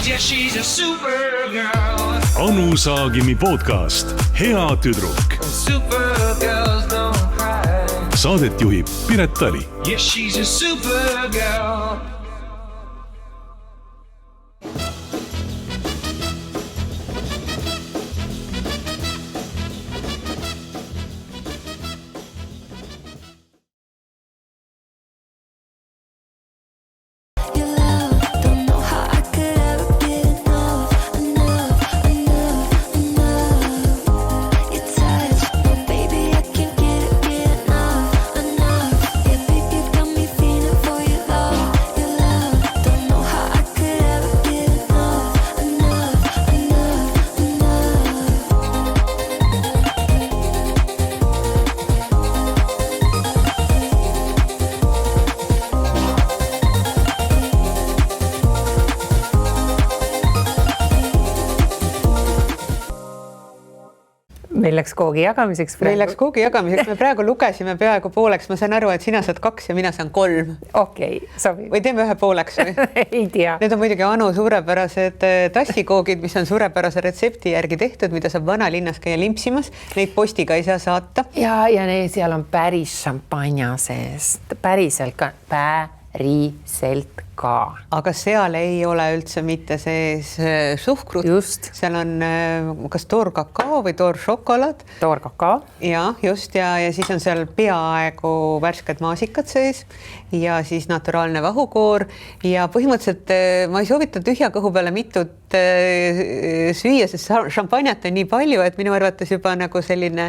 Yeah, she's a supergirl. Anu Saagimi podcast Hea tüdruk. Supergirls don't cry. Saadet juhib Piret Tali. Yeah, she's a supergirl. Meil läks koogi jagamiseks. Me praegu lugesime peaaegu pooleks. Ma saan aru, et sina saad 2 ja mina saan 3. Okei, sobib. Või teeme ühe pooleks või? Ei tea. Need on muidugi Anu suurepärased tassikoogid, mis on suurepärase retsepti järgi tehtud, mida saab vanalinnas käia limpsimas. Neid postiga ei saa saata. Ja seal on päris šampanja sees. Päriselt ka. Päriselt ka. Aga seal ei ole üldse mitte sees suhkrut. Just. Seal on kas toorkakao või tooršokolaad. Toorkakao. Ja just ja siis on seal peaaegu värsked maasikad sees ja siis naturaalne vahukoor ja põhimõtteliselt ma ei soovita tühja kõhu peale mitut süüa, sest šampanjat on nii palju, et minu arvates juba nagu selline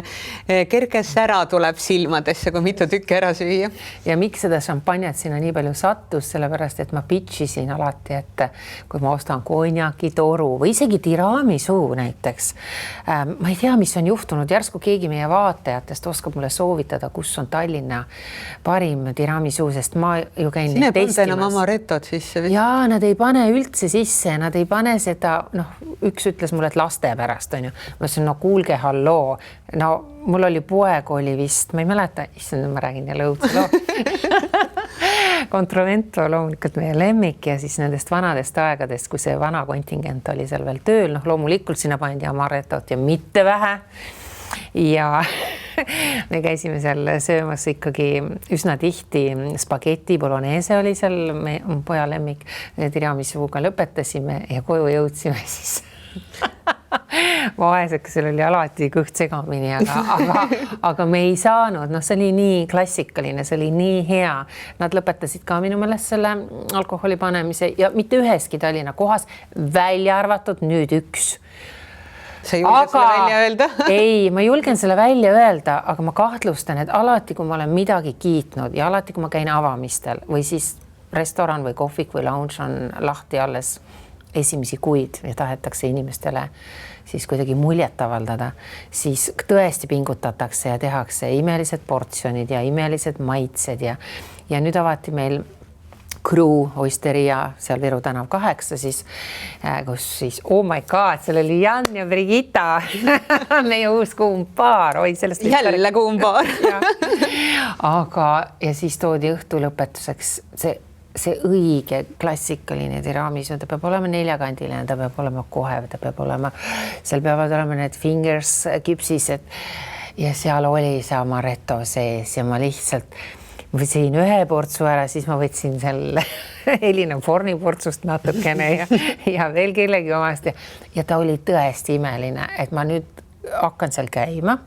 kerge sära tuleb silmadesse, kui mitu tükki ära süüa. Ja miks seda šampanjat sinna nii palju sattus, sellepärast, et ma pitchisin alati, et kui ma ostan konjaki, toru või isegi tiramisu näiteks. Ma ei tea, mis on juhtunud. Järsku keegi meie vaatajatest oskab mulle soovitada, kus on Tallinna parim tiramisu, sest ma ju käin neid testimas. Sina enam amarettot sisse? Jaa, nad ei pane üldse sisse, nad ei pane seda, üks ütles mulle, et laste pärast on ju. Ma ütlesin, kuulge, halloo. Mul oli poeg oli vist, ma ei mäleta, ma räägin jälle õudse loo. Controvento loomulikult meie lemmik ja siis nendest vanadest aegadest, kui see vana kontingent oli seal veel tööl, loomulikult sinna pandi amaretot ja mitte vähe. Ja me käisime seal söömas ikkagi üsna tihti spaghetti bolognese oli seal poja lemmik tiramisuga lõpetasime ja koju jõudsime siis vaeseks, seal oli alati kõht segamini, aga me ei saanud, see oli nii klassikaline, see oli nii hea. Nad lõpetasid ka minu meelest selle alkoholi panemise ja mitte üheski Tallinna kohas välja arvatud nüüd üks. Sa julged selle välja öelda? Ei, ma julgen selle välja öelda, aga ma kahtlustan, et alati, kui ma olen midagi kiitnud ja alati, kui ma käin avamistel või siis restoran või kohvik või lounge on lahti alles esimesi kuid ja tahetakse inimestele siis kuidagi muljet avaldada, siis tõesti pingutatakse ja tehakse imelised portsjonid ja imelised maitsed ja nüüd avati meil Crew Oisteria seal Viru tänav 8 siis, kus siis, oh my god, seal oli Jan ja Brigitta, meie uus kuumpaar. Jälle kuumpaar. Aga ja siis toodi õhtu lõpetuseks see õige klassikaline tiramisu, ta peab olema 4-kandiline, ta peab olema kohe, ta peab olema, seal peavad olema need fingers küpsised ja seal oli see amaretto sees ja ma lihtsalt võtsin ühe portsu ära, siis ma võtsin selle Elina Forni portsust natukene ja veel kellegi omast ja ta oli tõesti imeline, et ma nüüd hakkan seal käima,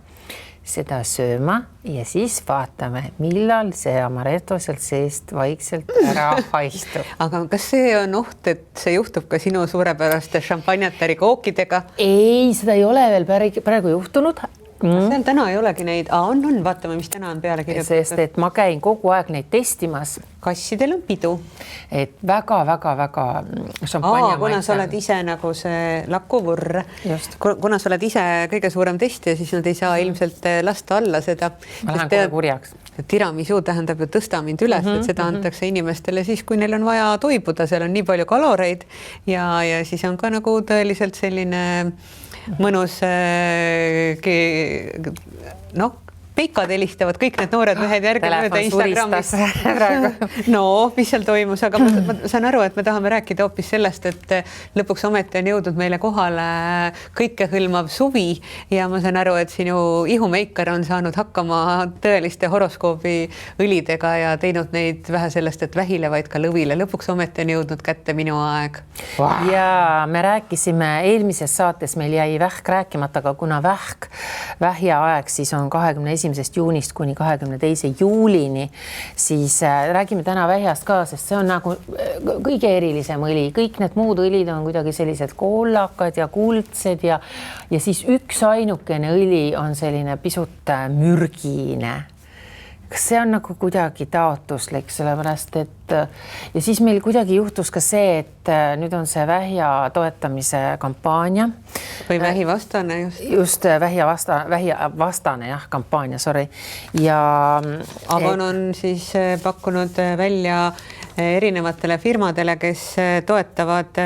seda sööma ja siis vaatame, millal see amaretto sealt seest vaikselt ära haistub. Aga kas see on oht, et see juhtub ka sinu suurepäraste šampanjatari kookidega? Ei, seda ei ole veel praegu juhtunud. Seal täna ei olegi neid, on, vaatame, mis täna on peale kirjutatud. Sest, et ma käin kogu aeg neid testimas. Kassidel on pidu. Et väga šampanja kuna sa oled ise nagu see lakuvurr, kuna sa oled ise kõige suurem testija, siis nad ei saa ilmselt lasta alla seda. Ma lähen kohe kurjaks. Tiramisu tähendab ju tõsta mind üles, et seda antakse inimestele siis, kui neil on vaja toibuda, seal on nii palju kaloreid ja siis on ka nagu tõeliselt selline mõnus peikad helistavad kõik need noored mehed järgemööda Instagramis. No, mis seal toimus, aga ma saan aru, et me tahame rääkida hoopis sellest, et lõpuks ometi on jõudnud meile kohale kõikehõlmav suvi ja ma saan aru, et sinu ihumeiker on saanud hakkama tõeliste horoskoobi õlidega ja teinud neid vähe sellest, et vähile, vaid ka lõvile. Lõpuks ometi on jõudnud kätte minu aeg. Wow. Ja me rääkisime eelmises saates, meil jäi vähk rääkimata, aga kuna vähja aeg siis on 21. juunist kuni 22. juulini, siis räägime täna vähjast ka, sest see on nagu kõige erilisem õli. Kõik need muud õlid on kuidagi sellised kollakad ja kuldsed ja siis üks ainukene õli on selline pisut mürgine. Kas see on nagu kuidagi taotluslik, sellepärast et ja siis meil kuidagi juhtus ka see, et nüüd on see vähja toetamise kampaania. Või vähivastane just. Just vähivastane jah, kampaania, sorry. Ja Avon on siis pakkunud välja erinevatele firmadele, kes toetavad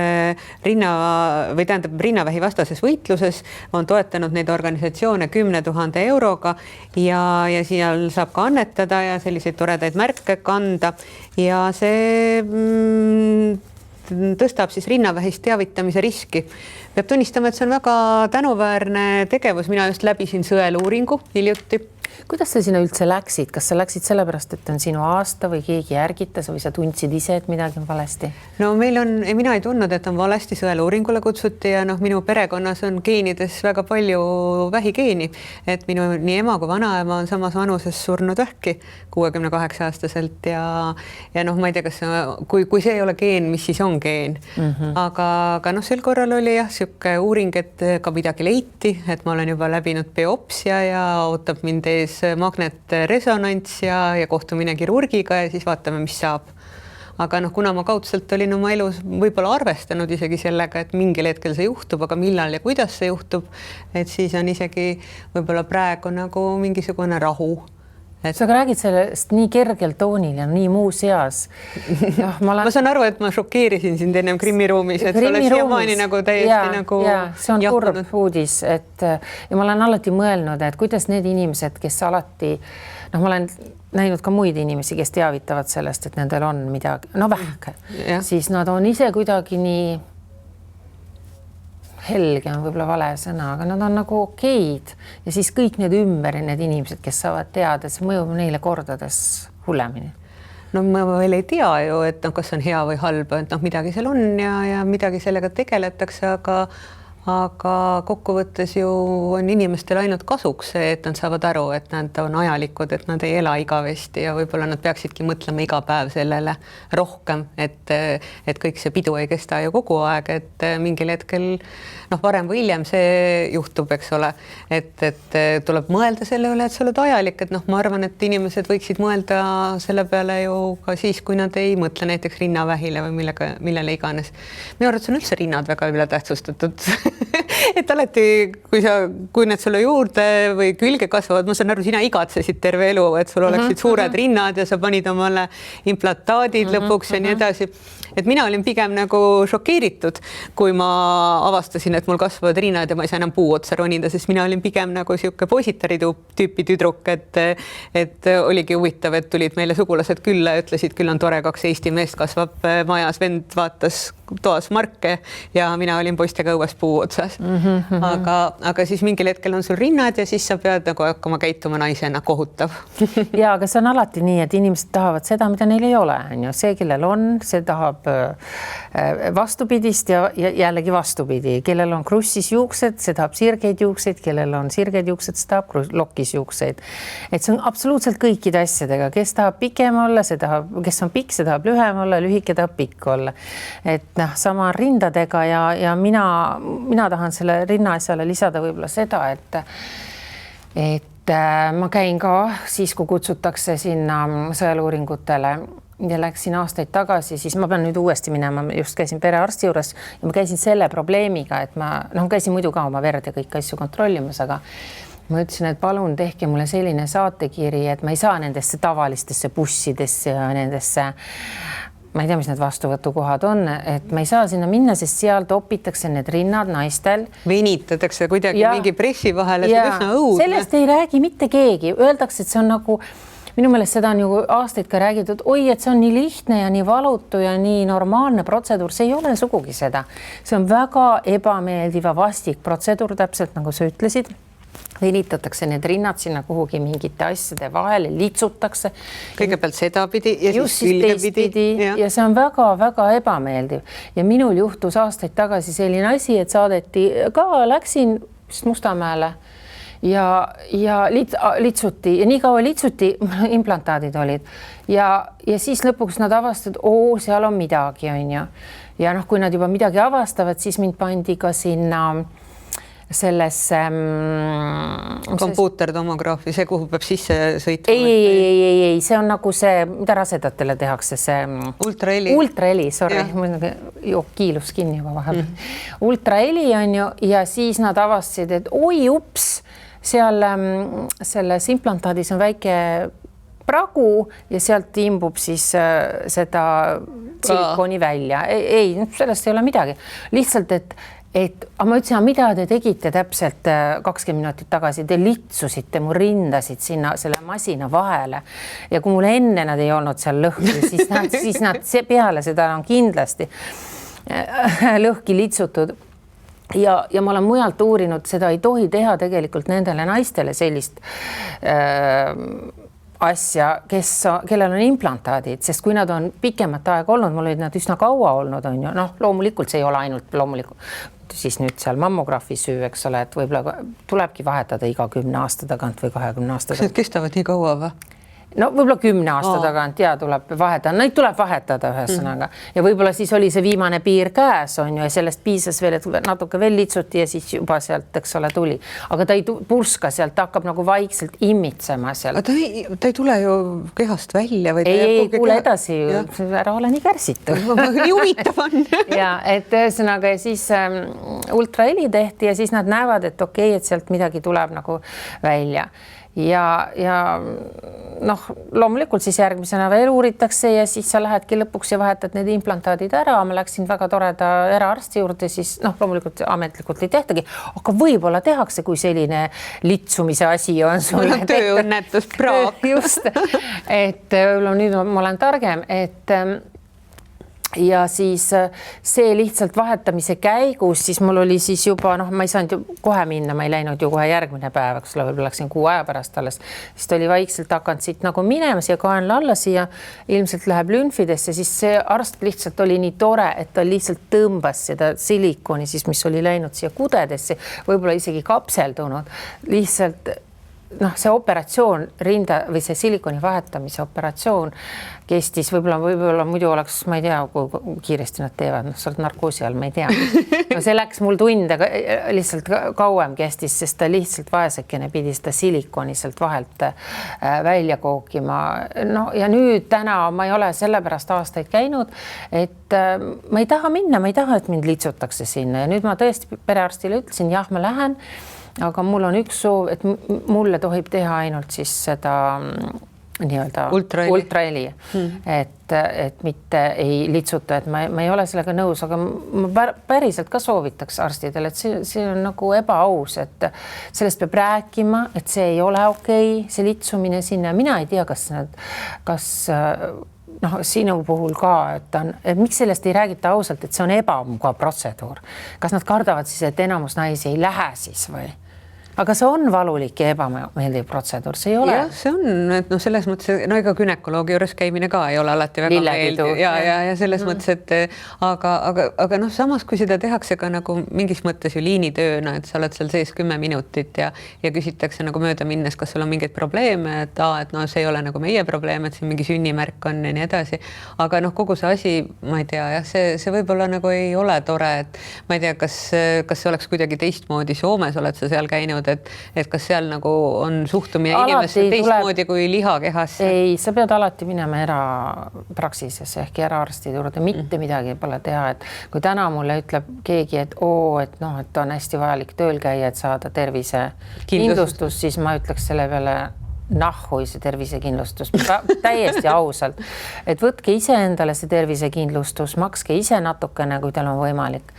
rinnavähi vastases võitluses, on toetanud neid organisatsioone 10 000 euroga ja seal saab ka annetada ja selliseid toredaid märke kanda ja see tõstab siis rinnavähist teavitamise riski. Peab tunnistama, et see on väga tänuväärne tegevus. Mina just läbisin sõeluuringu hiljuti. Kuidas sa sinna üldse läksid? Kas sa läksid sellepärast, et on sinu aasta või keegi järgitas või sa tundsid ise, et midagi on valesti? No mina ei tundnud, et on valesti, sõeluuringule kutsuti ja minu perekonnas on geenides väga palju vähigeeni, et minu nii ema kui vanaema on samas vanuses surnud vähki 68-aastaselt ja ma ei tea, kas kui see ei ole geen, mis siis on geen. Aga sel korral oli jah, siuke uuring, et ka midagi leiti, et ma olen juba läbinud biopsia ja ootab mind ees magnetresonants ja kohtumine kirurgiga ja siis vaatame, mis saab. Aga kuna ma kaudselt olin oma elus võib-olla arvestanud isegi sellega, et mingil hetkel see juhtub, aga millal ja kuidas see juhtub, et siis on isegi võib-olla praegu nagu mingisugune rahu. Sa räägid sellest nii kergel toonil ja nii muus eas. Ma saan aru, et ma šokeerisin sind ennem Krimmi-ruumis, et sa oled siiamaani nagu täiesti nagu see on kurb uudis, ja ma olen alati mõelnud, et kuidas need inimesed, kes alati, ma olen näinud ka muid inimesi, kes teavitavad sellest, et nendel on midagi, vähk, siis nad on ise kuidagi nii helge on võib-olla vale sõna, aga nad on nagu okeid ja siis kõik need ümber need inimesed, kes saavad teada, see mõjub neile kordades hullemini. No ma veel ei tea ju, et kas on hea või halb, et midagi seal on ja midagi sellega tegeletakse, aga kokkuvõttes ju on inimestel ainult kasuks see, et nad saavad aru, et nad on ajalikud, et nad ei ela igavesti ja võib-olla nad peaksidki mõtlema iga päev sellele rohkem, et kõik see pidu ei kesta ju kogu aeg, et mingil hetkel varem või hiljem see juhtub, eks ole, et tuleb mõelda selle üle, et sa oled ajalik, et ma arvan, et inimesed võiksid mõelda selle peale ju ka siis, kui nad ei mõtle näiteks rinnavähile või millele iganes. Minu arvates on üldse rinnad väga ületähtsustatud et alati, kui need sulle juurde või külge kasvavad, ma saan aru, sina igatsesid terve elu, et sul oleksid suured rinnad ja sa panid omale implantaadid lõpuks ja nii edasi. Et mina olin pigem nagu šokeeritud, kui ma avastasin, et mul kasvavad rinnad ja ma ei saa enam puu otsa ronida, sest mina olin pigem nagu siuke positari tüüpi tüdruk, et oligi huvitav, et tulid meile sugulased külla ja ütlesid, küll on tore, 2 Eesti meest kasvab majas, vend vaatas toas marke ja mina olin poistega õues puu otsas. Aga siis mingil hetkel on sul rinnad ja siis sa pead nagu hakkama käituma naisena, kohutav. Ja, aga see on alati nii, et inimesed tahavad seda, mida neil ei ole. See, kellel on, see tahab vastupidist ja jällegi vastupidi. Kellel on krussis juuksed, see tahab sirgeid juukseid, kellel on sirgeid juuksed, see tahab lokis juukseid. Et see on absoluutselt kõikide asjadega. Kes tahab pikem olla, kes on pikk, see tahab lühem olla, lühike tahab pikk olla. Et sama rindadega ja mina tahan selle rinna asjale lisada võib-olla seda, et ma käin ka siis, kui kutsutakse sinna sõeluuringutele ja läksin aastaid tagasi, siis ma pean nüüd uuesti minema, just käisin perearsti juures ja ma käisin selle probleemiga, et ma käisin muidu ka oma verd ja kõik asju kontrollimas, aga ma ütlesin, et palun tehke mulle selline saatekiri, et ma ei saa nendesse tavalistesse bussidesse ja nendesse ma ei tea, mis need vastuvõtukohad on, et ma ei saa sinna minna, sest seal topitakse need rinnad naistel. Venitatakse kuidagi mingi pressi vahele, see on üsna õudne. Sellest ei räägi mitte keegi, öeldakse, et see on nagu, minu meelest seda on ju aastaid ka räägitud, oi, et see on nii lihtne ja nii valutu ja nii normaalne protseduur, see ei ole sugugi seda. See on väga ebameeldiva vastik protseduur, täpselt nagu sa ütlesid. Venitatakse need rinnad sinna kuhugi mingite asjade vahele, litsutakse. Kõigepealt sedapidi ja just siis külgepidi. Ja see on väga-väga ebameeldiv. Ja minul juhtus aastaid tagasi selline asi, et saadeti ka, läksin Mustamäele ja litsuti ja nii kaua litsuti, implantaadid olid. Ja siis lõpuks nad avastasid, seal on midagi, on ju. Ja noh, kui nad juba midagi avastavad, siis mind pandi ka sinna sellesse kompuutertomograafi, see kuhu peab sisse sõitma. Ei, see on nagu see, mida rasedatele tehakse, see ultraheli, sorry, kiilus kinni juba vahel. Ultraheli on ju ja siis nad avastasid, et oi ups, seal selles implantaadis on väike pragu ja sealt imbub siis seda silikoni välja. Ei, sellest ei ole midagi. Lihtsalt, et ma ütlesin, mida te tegite täpselt 20 minutit tagasi, te litsusite mu rindasid sinna selle masina vahele ja kui mul enne nad ei olnud seal lõhki, siis nad peale seda on kindlasti lõhki litsutud ja ma olen mujalt uurinud, seda ei tohi teha tegelikult nendele naistele sellist asja, kellel on implantaadid, sest kui nad on pikemat aega olnud, mul olid nad üsna kaua olnud, on ju, noh, loomulikult see ei ole ainult loomulikult, siis nüüd seal mammograafi süü, eks ole, et võib-olla tulebki vahetada iga 10 aasta tagant või 20 aasta tagant. Kas need kestavad nii kaua või? No võib-olla 10 aasta tagant ja tuleb vahetada, neid tuleb vahetada ühesõnaga ja võib-olla siis oli see viimane piir käes, on ju, ja sellest piisas veel, et natuke veel litsuti ja siis juba sealt, eks ole, tuli. Aga ta ei purska sealt, ta hakkab nagu vaikselt immitsema sealt. Ta ei tule ju kehast välja või? Ei, kuule edasi, ära ole nii kärsitu. Nii huvitav on. Ja, et ühesõnaga siis ultraheli tehti ja siis nad näevad, et okei, et sealt midagi tuleb nagu välja. Ja noh, loomulikult siis järgmisena veel uuritakse ja siis sa lähedki lõpuks ja vahetad need implantaadid ära. Ma läksin väga toreda eraarsti juurde, siis noh, loomulikult ametlikult ei tehtagi, aga võib-olla tehakse, kui selline litsumise asi on sulle tehtud. Tööõnnetus, praak. Just, et nüüd ma olen targem, et ja siis see lihtsalt vahetamise käigus, siis mul oli siis juba, noh, ma ei saanud ju kohe minna, ma ei läinud ju kohe järgmine päev, eks võib-olla läksin 6 aja pärast alles, siis ta oli vaikselt hakanud siit nagu minema siia kaenla alla, siia ilmselt läheb lümfidesse, siis see arst lihtsalt oli nii tore, et ta lihtsalt tõmbas seda silikoni siis, mis oli läinud siia kudedesse, võib-olla isegi kapseldunud, lihtsalt noh, see operatsioon rinda või see silikoni vahetamise operatsioon kestis, võib-olla muidu oleks, ma ei tea, kui kiiresti nad teevad, noh, sa oled narkoosi all, ma ei tea. No see läks mul tund, aga lihtsalt kauem kestis, sest ta lihtsalt vaesekene pidi seda silikoni sealt vahelt välja kookima. No ja nüüd täna ma ei ole sellepärast aastaid käinud, et ma ei taha minna, ma ei taha, et mind litsutakse sinna ja nüüd ma tõesti perearstile ütlesin, jah, ma lähen, aga mul on üks soov, et mulle tohib teha ainult siis seda nii-öelda ultraheli, et mitte ei litsuta, et ma ei ole sellega nõus, aga ma päriselt ka soovitaks arstidele, et see on nagu ebaaus, et sellest peab rääkima, et see ei ole okei, see litsumine sinna, mina ei tea, kas noh, sinu puhul ka, et miks sellest ei räägita ausalt, et see on ebamugav protseduur. Kas nad kardavad siis, et enamus naisi ei lähe siis või? Aga see on valulik ja ebameeldiv protseduur, see ei ole. Jah, see on, et noh, selles mõttes, no ega günekoloogi juures käimine ka ei ole alati väga meeldiv. Ja selles mõttes, et aga noh, samas kui seda tehakse ka nagu mingis mõttes ju liinitööna, et sa oled seal sees 10 minutit ja küsitakse nagu mööda minnes, kas sul on mingeid probleeme, et no see ei ole nagu meie probleem, et siin mingi sünnimärk on ja nii edasi. Aga noh, kogu see asi, ma ei tea, jah, see võib-olla nagu ei ole tore, et ma ei tea, kas see oleks kuidagi teistmoodi. Soomes oled sa seal käinud, et kas seal nagu on suhtumine inimesse teistmoodi kui lihakehasse? Ei, sa pead alati minema erapraksisesse ehk eraarstide juurde, mitte midagi pole teha, et kui täna mulle ütleb keegi, et et on hästi vajalik tööl käia, et saada tervise kindlustus, siis ma ütleks selle peale nahhu see tervisekindlustus, täiesti ausalt, et võtke ise endale see tervisekindlustus, makske ise natukene, kui teil on võimalik.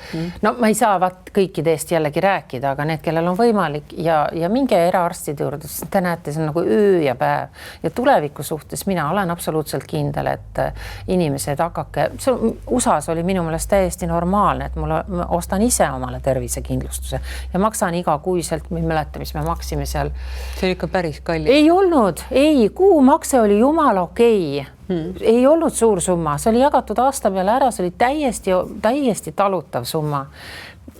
No ma ei saa kõikide eest jällegi rääkida, aga need, kellel on võimalik ja minge eraarstide juurde, sest te näete, see on nagu öö ja päev ja tuleviku suhtes mina olen absoluutselt kindel, et inimesed hakake, USA-s oli minu meelest täiesti normaalne, et ma ostan ise omale tervisekindlustuse ja maksan igakuiselt, ma ei mäleta, mis me maksime seal. See on ikka päris kallis. Ei, kuumakse oli jumala okei. Ei olnud suur summa, see oli jagatud aasta peale ära, see oli täiesti talutav summa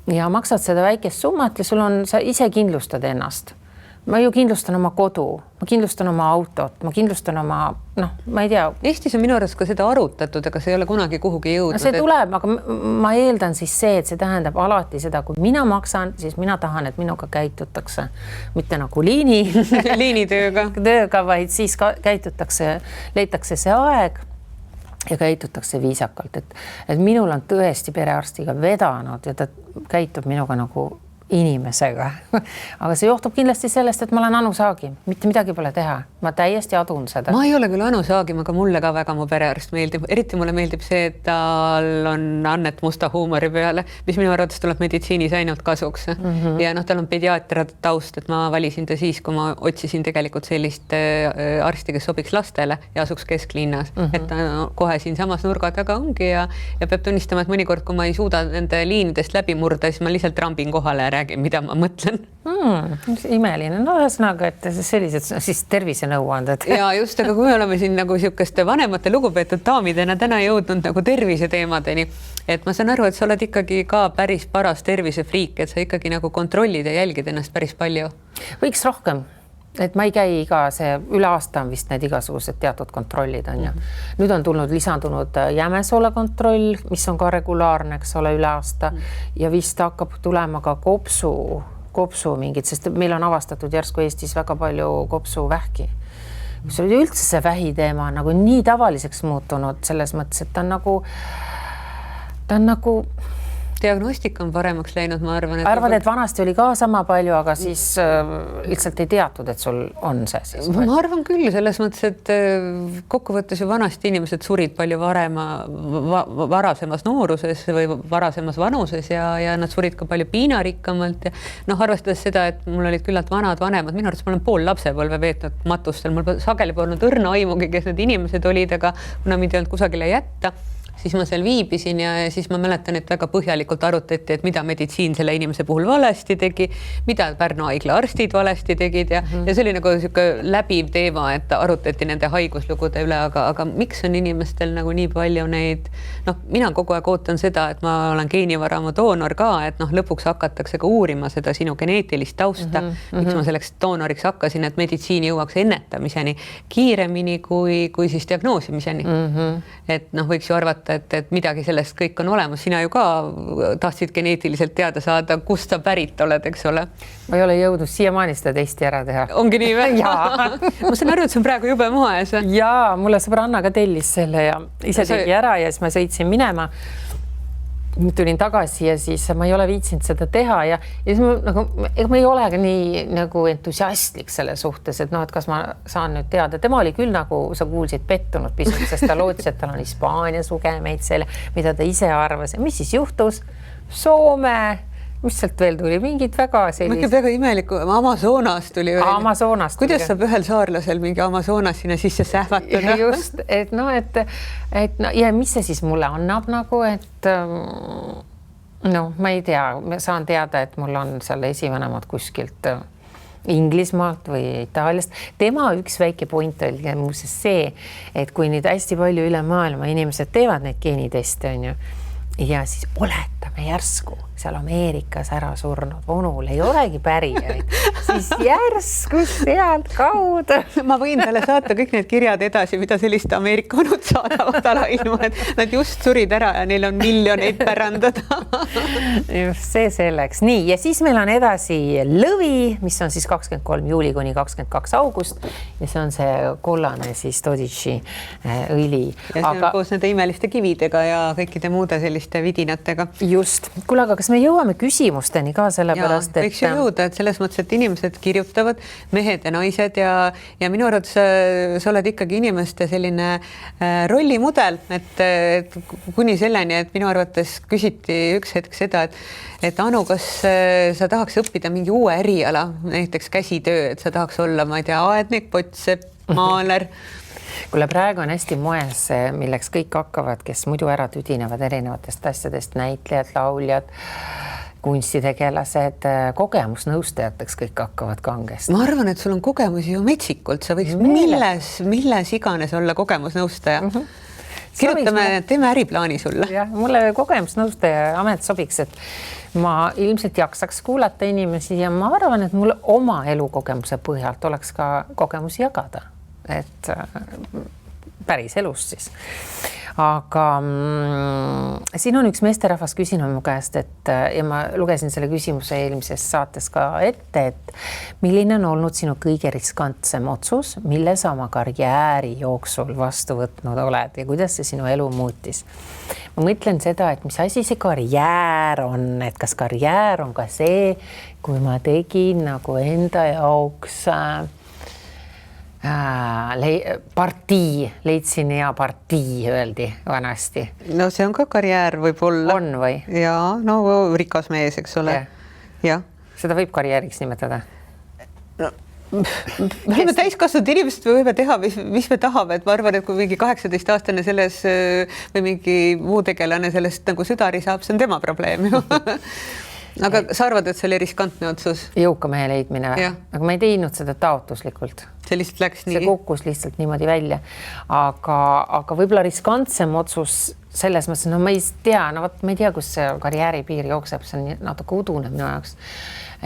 ja maksad seda väikest summat ja sa ise kindlustad ennast. Ma ju kindlustan oma kodu, ma kindlustan oma autot, ma kindlustan oma, ma ei tea. Eestis on minu arust ka seda arutatud, aga see ei ole kunagi kuhugi jõudnud. See tuleb, aga ma eeldan siis see, et see tähendab alati seda, kui mina maksan, siis mina tahan, et minuga käitutakse. Mitte nagu liinitööga, vaid siis käitutakse, leitakse see aeg ja käitutakse viisakalt. Et minul on tõesti perearstiga vedanud ja ta käitub minuga nagu inimesega. Aga see johtub kindlasti sellest, et ma olen Anu Saagim. Mitte midagi pole teha. Ma täiesti adun seda. Ma ei ole küll Anu Saagim, aga mulle ka väga mu perearst meeldib. Eriti mulle meeldib see, et tal on annet musta huumori peale, mis minu arvates tuleb meditsiinis ainult kasuks. Ja tal on pediaatra taust, et ma valisin ta siis, kui ma otsisin tegelikult sellist arsti, kes sobiks lastele ja asuks kesklinnas. Et ta kohe siin samas nurga taga ongi ja peab tunnistama, et mõnikord, kui ma ei suuda nende liinidest läbi murda, siis ma lihtsalt trambin kohale räägin, mida ma mõtlen. Imeline. No ühesõnaga, et sellised siis tervisenõuanded. Ja just, aga kui me oleme siin nagu siukeste vanemate lugupeetud daamidena täna jõudnud nagu tervise teemadeni, et ma saan aru, et sa oled ikkagi ka päris paras tervisefriik, et sa ikkagi nagu kontrollid ja jälgid ennast päris palju. Võiks rohkem. Et ma ei käi üle aasta on vist need igasugused teatud kontrollid on ju. Nüüd on lisandunud jämesoole kontroll, mis on ka regulaarne, eks ole, üle aasta ja vist hakkab tulema ka kopsu mingid, sest meil on avastatud järsku Eestis väga palju kopsuvähki. See oli üldse see vähiteema nagu nii tavaliseks muutunud selles mõttes, et ta on nagu diagnostika on paremaks läinud, ma arvan. Arvad, et vanasti oli ka sama palju, aga siis lihtsalt ei teatud, et sul on see siis. Ma arvan küll, selles mõttes, et kokkuvõttes ju vanasti inimesed surid palju varasemas nooruses või varasemas vanuses ja nad surid ka palju piinarikkamalt. Ja arvestades seda, et mul olid küllalt vanad vanemad, minu arvates ma olen pool lapsepõlve veetnud matustel, mul sageli polnud õrna aimugi, kes need inimesed olid, aga kuna mind ei olnud kusagile jätta, siis ma seal viibisin ja siis ma mäletan, et väga põhjalikult arutati, et mida meditsiin selle inimese puhul valesti tegi, mida Pärnu haigla arstid valesti tegid ja see oli nagu siuke läbiv teema, et arutati nende haiguslugude üle, aga miks on inimestel nagu nii palju neid, mina kogu aeg ootan seda, et ma olen geenivaramu doonor ka, et lõpuks hakatakse ka uurima seda sinu geneetilist tausta, miks ma selleks doonoriks hakkasin, et meditsiin jõuaks ennetamiseni kiiremini kui siis diagnoosimiseni. Et võiks ju arvata, et midagi sellest kõik on olemas. Sina ju ka tahtsid geneetiliselt teada saada, kust sa pärit oled, eks ole? Ma ei ole jõudnud siiamaani seda testi ära teha. Ongi nii või? Ma saan aru, et see on praegu jube moes. Jaa, mulle sõbranna ka tellis selle ja ise tegi ära ja siis ma sõitsin minema. Tulin tagasi ja siis ma ei ole viitsinud seda teha ja siis ma ei ole ka nii nagu entusiastlik selle suhtes, et et kas ma saan nüüd teada. Tema oli küll nagu sa kuulsid pettunud pisut, sest ta lootis, et tal on Hispaania sugemeid selle, mida ta ise arvas. Mis siis juhtus? Soome, mis sealt veel tuli? Mingid väga sellist. Väga imelikku. Amazonas tuli veel. Amazonas tuli. Kuidas saab ühel saarlasel mingi Amazonas sinna sisse sähvatada? Just, ja mis see siis mulle annab nagu, et ma ei tea, ma saan teada, et mul on seal esivanemad kuskilt Inglismaalt või Itaaliast. Tema üks väike point oli muuseas see, et kui nüüd hästi palju üle maailma inimesed teevad neid geeniteste, on ju, ja siis oletame järsku seal Ameerikas ära surnud vonul ei olegi pärijaid, siis järsku sealt kaudu. Ma võin talle saata kõik need kirjad edasi, mida sellist Ameerika vanud saadavad alailma, et nad just surid ära ja neil on miljoneid pärandada. Just see selleks. Nii, ja siis meil on edasi lõvi, mis on siis 23 juuli kuni 22 august ja see on see kollane siis Dodici õli. Ja see on koos nende imeliste kividega ja kõikide muude selliste vidinatega. Just. Kuule, aga kas kas me jõuame küsimusteni ka sellepärast, et võiks ju jõuda, et selles mõttes, et inimesed kirjutavad, mehed ja naised ja minu arvates sa oled ikkagi inimeste selline rollimudel, et kuni selleni, et minu arvates küsiti üks hetk seda, et Anu, kas sa tahaks õppida mingi uue eriala, näiteks käsitöö, et sa tahaks olla, ma ei tea, aednik, pottsepp, maaler. Kuule, praegu on hästi moes, milleks kõik hakkavad, kes muidu ära tüdinevad erinevatest asjadest, näitlejad, lauljad, kunstitegelased, kogemusnõustajateks kõik hakkavad kangesti. Ma arvan, et sul on kogemusi ju metsikult, sa võiks milles iganes olla kogemusnõustaja. Kirjutame, teeme äriplaani sulle. Jah, mulle kogemusnõustaja amet sobiks, et ma ilmselt jaksaks kuulata inimesi ja ma arvan, et mul oma elukogemuse põhjalt oleks ka kogemusi jagada. Et päris elust siis. Aga siin on üks meesterahvas küsinud mu käest, ja ma lugesin selle küsimuse eelmises saates ka ette, et milline on olnud sinu kõige riskantsem otsus, mille sa oma karjääri jooksul vastu võtnud oled ja kuidas see sinu elu muutis? Ma mõtlen seda, et mis asi see karjäär on, et kas karjäär on ka see, kui ma tegin nagu enda jaoks partii, leidsin hea partii, öeldi vanasti. No see on ka karjäär võib-olla. On või? Ja, no rikas mees, eks ole. Ja. Seda võib karjääriks nimetada? No, me oleme täiskasvanud inimesed võime teha, mis me tahame, et ma arvan, et kui mingi 18-aastane selles või mingi muu tegelane sellest nagu südari saab, see on tema probleem ju. Aga sa arvad, et see oli riskantne otsus? Jõuka mehe leidmine või? Aga ma ei teinud seda taotluslikult. See lihtsalt läks nii? See kukkus lihtsalt niimoodi välja. Aga võib-olla riskantsem otsus selles mõttes, no ma ei tea, ma ei tea, kus see karjääri piir jookseb, see on natuke udune minu jaoks.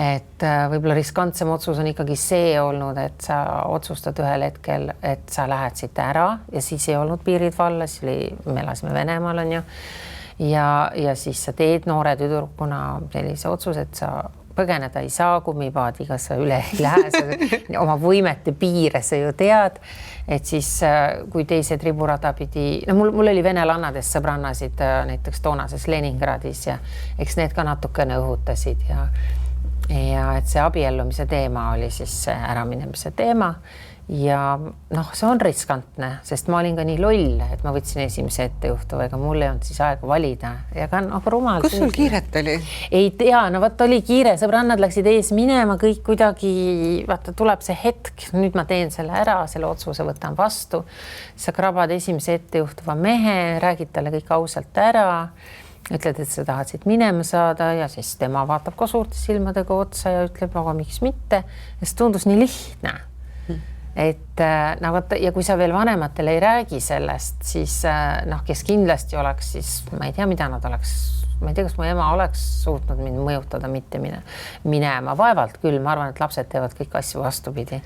Et võib-olla riskantsem otsus on ikkagi see olnud, et sa otsustad ühel hetkel, et sa lähed siit ära ja siis ei olnud piirid vallas, me elasime Venemaal on ju. Ja siis sa teed noore tüdrukuna sellise otsuse, et sa põgeneda ei saa, kummipaadiga sa üle ei lähe, oma võimete piire sa ju tead, et siis kui teised riburada pidi, no mul oli venelannadest sõbrannasid näiteks toonases Leningradis ja eks need ka natukene õhutasid ja et see abiellumise teema oli siis äraminemise teema ja noh, see on riskantne, sest ma olin ka nii loll, et ma võtsin esimese ettejuhtu, ega mul ei olnud siis aega valida ja ka rumal. Kus sul kiiret oli? Ei tea, no vaat oli kiire, sõbrannad läksid ees minema, kõik kuidagi, vaata tuleb see hetk, nüüd ma teen selle ära, selle otsuse võtan vastu, sa krabad esimese ettejuhtuva mehe, räägid talle kõik ausalt ära, ütled, et sa tahad siit minema saada ja siis tema vaatab ka suurte silmadega otsa ja ütleb, aga miks mitte, sest tundus nii lihtne. Et ja kui sa veel vanematele ei räägi sellest, siis kes kindlasti oleks, siis ma ei tea, mida nad oleks, ma ei tea, kas mu ema oleks suutnud mind mõjutada mitte minema, vaevalt küll, ma arvan, et lapsed teevad kõik asju vastupidi.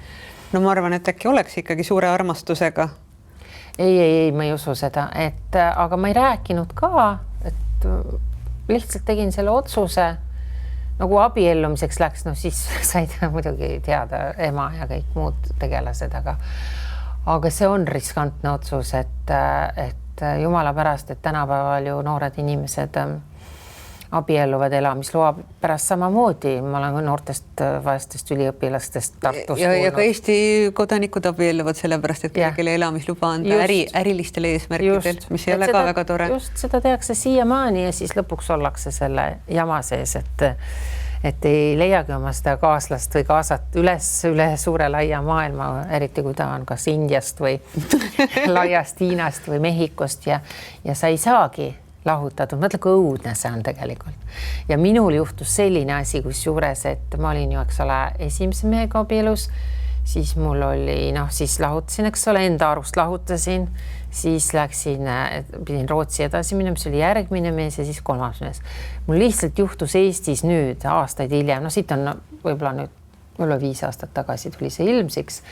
No ma arvan, et äkki oleks ikkagi suure armastusega. Ei, ma ei usu seda, aga ma ei rääkinud ka, et lihtsalt tegin selle otsuse, nagu abiellumiseks läks, no siis said muidugi teada ema ja kõik muud tegelased, aga see on riskantne otsus, et jumala pärast, et tänapäeval ju noored inimesed abielluvad elamisloa pärast samamoodi. Ma olen noortest vaestest üliõpilastest Tartust ja ka Eesti kodanikud abielluvad sellepärast, et kellele elamisluba anda ärilistel eesmärkidel, mis ei ole ka väga tore. Just seda tehakse siiamaani ja siis lõpuks ollakse selle jama sees, et ei leiagi oma seda kaaslast või kaasat üle suure laia maailma, eriti kui ta on kas Indiast või laiast Hiinast või Mehhikost ja sa ei saagi lahutatud, mõtle, kui õudne see on tegelikult. Ja minul juhtus selline asi, kus juures, et ma olin ju, eks ole, esimese mehega abielus, siis mul oli, siis lahutasin, eks ole, enda arust lahutasin, siis pidin Rootsi edasi minema, see oli järgmine mees ja siis kolmas mees. Mul lihtsalt juhtus Eestis nüüd aastaid hiljem, siit on võib-olla 5 aastat tagasi tuli see ilmsiks.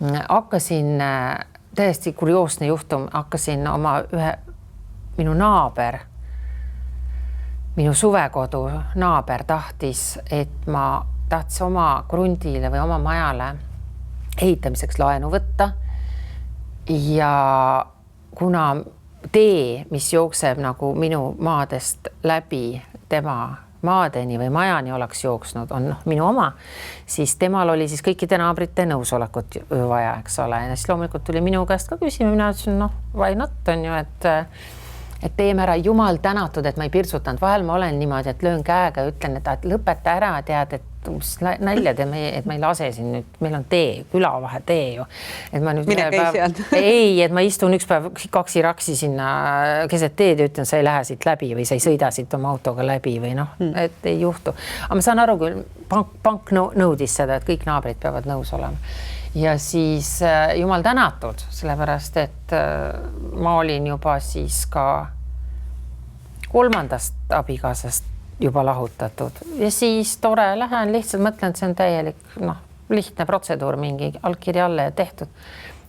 Hakkasin, täiesti kurioosne juhtum, hakkasin minu naaber, minu suvekodu naaber tahtis, et ma tahtis oma krundile või oma majale ehitamiseks laenu võtta ja kuna tee, mis jookseb nagu minu maadest läbi tema maadeni või majani oleks jooksnud, on minu oma, siis temal oli siis kõikide naabrite nõusolekut vaja, eks ole. Ja siis loomulikult tuli minu käest ka küsima, mina ütlesin, why not on ju, et teeme ära, jumal tänatud, et ma ei pirtsutanud. Vahel ma olen niimoodi, et löön käega ja ütlen, et lõpeta ära, tead, et näljad, et ma ei lase siin nüüd, meil on tee, külavahe tee ju. Et ma nüüd ei, et ma istun üks päev kaksi-raksi sinna keset teed ja ütlen, sa ei lähe siit läbi või sa ei sõida siit oma autoga läbi või et ei juhtu. Aga ma saan aru küll, pank nõudis seda, et kõik naabrid peavad nõus olema. Ja siis jumal tänatud, sellepärast, et ma olin juba siis ka 3. abikaasast juba lahutatud ja siis tore, lähen lihtsalt mõtlen, et see on täielik, lihtne protseduur, mingi allkirja alla ja tehtud.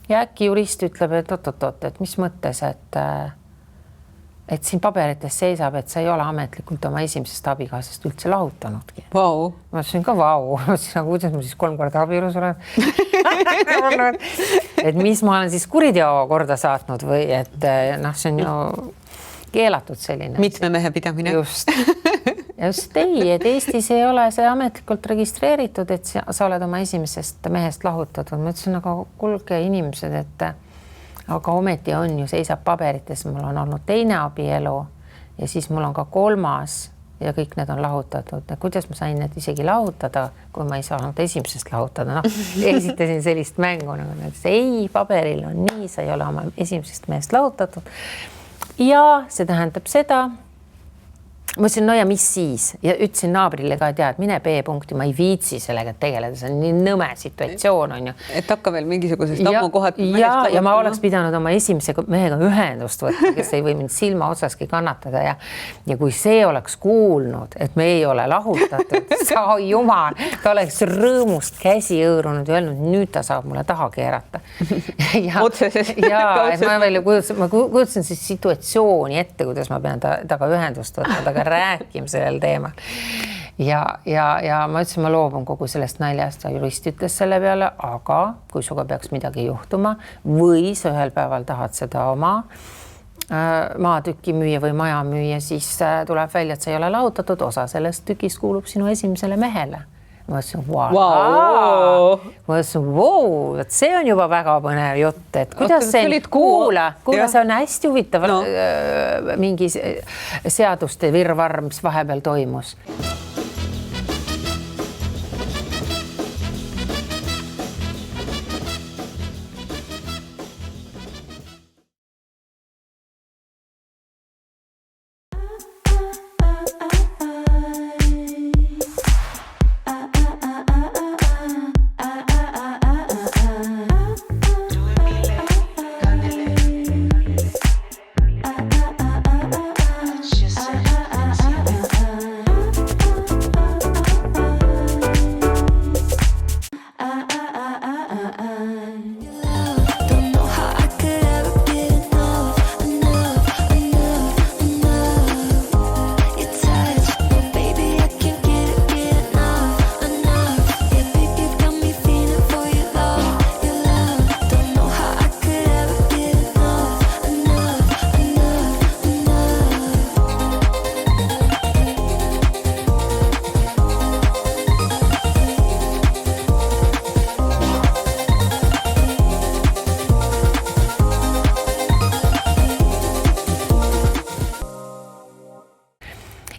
Ja äkki jurist ütleb, et oot, et mis mõttes, et siin paberites seisab, et sa ei ole ametlikult oma esimesest abikaasast üldse lahutanudki. Vau. Ma ütlesin ka vau. Kuidas ma siis 3 korda abielus olen? Et mis ma olen siis kuriteo korda saatnud või et see on ju keelatud selline. Mitme mehe pidamine. Just ei, et Eestis ei ole see ametlikult registreeritud, et sa oled oma esimesest mehest lahutatud. Ma ütlesin, aga kulge inimesed, et aga ometi on ju, seisab paberites, mul on olnud 2. abielu ja siis mul on ka 3. ja kõik need on lahutatud. Kuidas ma sain need isegi lahutada, kui ma ei saanud esimesest lahutada? Esitasin sellist mängu, nagu ei, paberil on nii, sa ei ole oma esimesest mehest lahutatud. Ja see tähendab seda, ma ütlesin, no ja mis siis? Ja ütlesin naabrile ka, tead, mine B-punkti, ma ei viitsi sellega tegeleda, see on nii nõme situatsioon on ju. Et hakka veel mingisugusest ammukohat mehest ja ma oleks pidanud oma esimese mehega ühendust võtta, kes ei või mind silma otsaski kannatada ja kui see oleks kuulnud, et me ei ole lahutatud, sa jumal, ta oleks rõõmust käsi õõrunud ja öelnud, nüüd ta saab mulle taha keerata. Otseses. Ma kujutasin siis situatsiooni ette, kuidas ma pean taga ühendust võtta, taga rääkima sellel teemal. Ja ma ütlesin, ma loobun kogu sellest naljast ja jurist ütles selle peale, aga kui suga peaks midagi juhtuma või sa ühel päeval tahad seda oma maatüki müüa või maja müüa, siis tuleb välja, et sa ei ole lahutatud, osa sellest tükist kuulub sinu esimesele mehele. Ma ütlesin, et see on juba väga põnev jutt, et kuidas see kuula, see on hästi huvitav mingi seaduste virvarr, mis vahepeal toimus.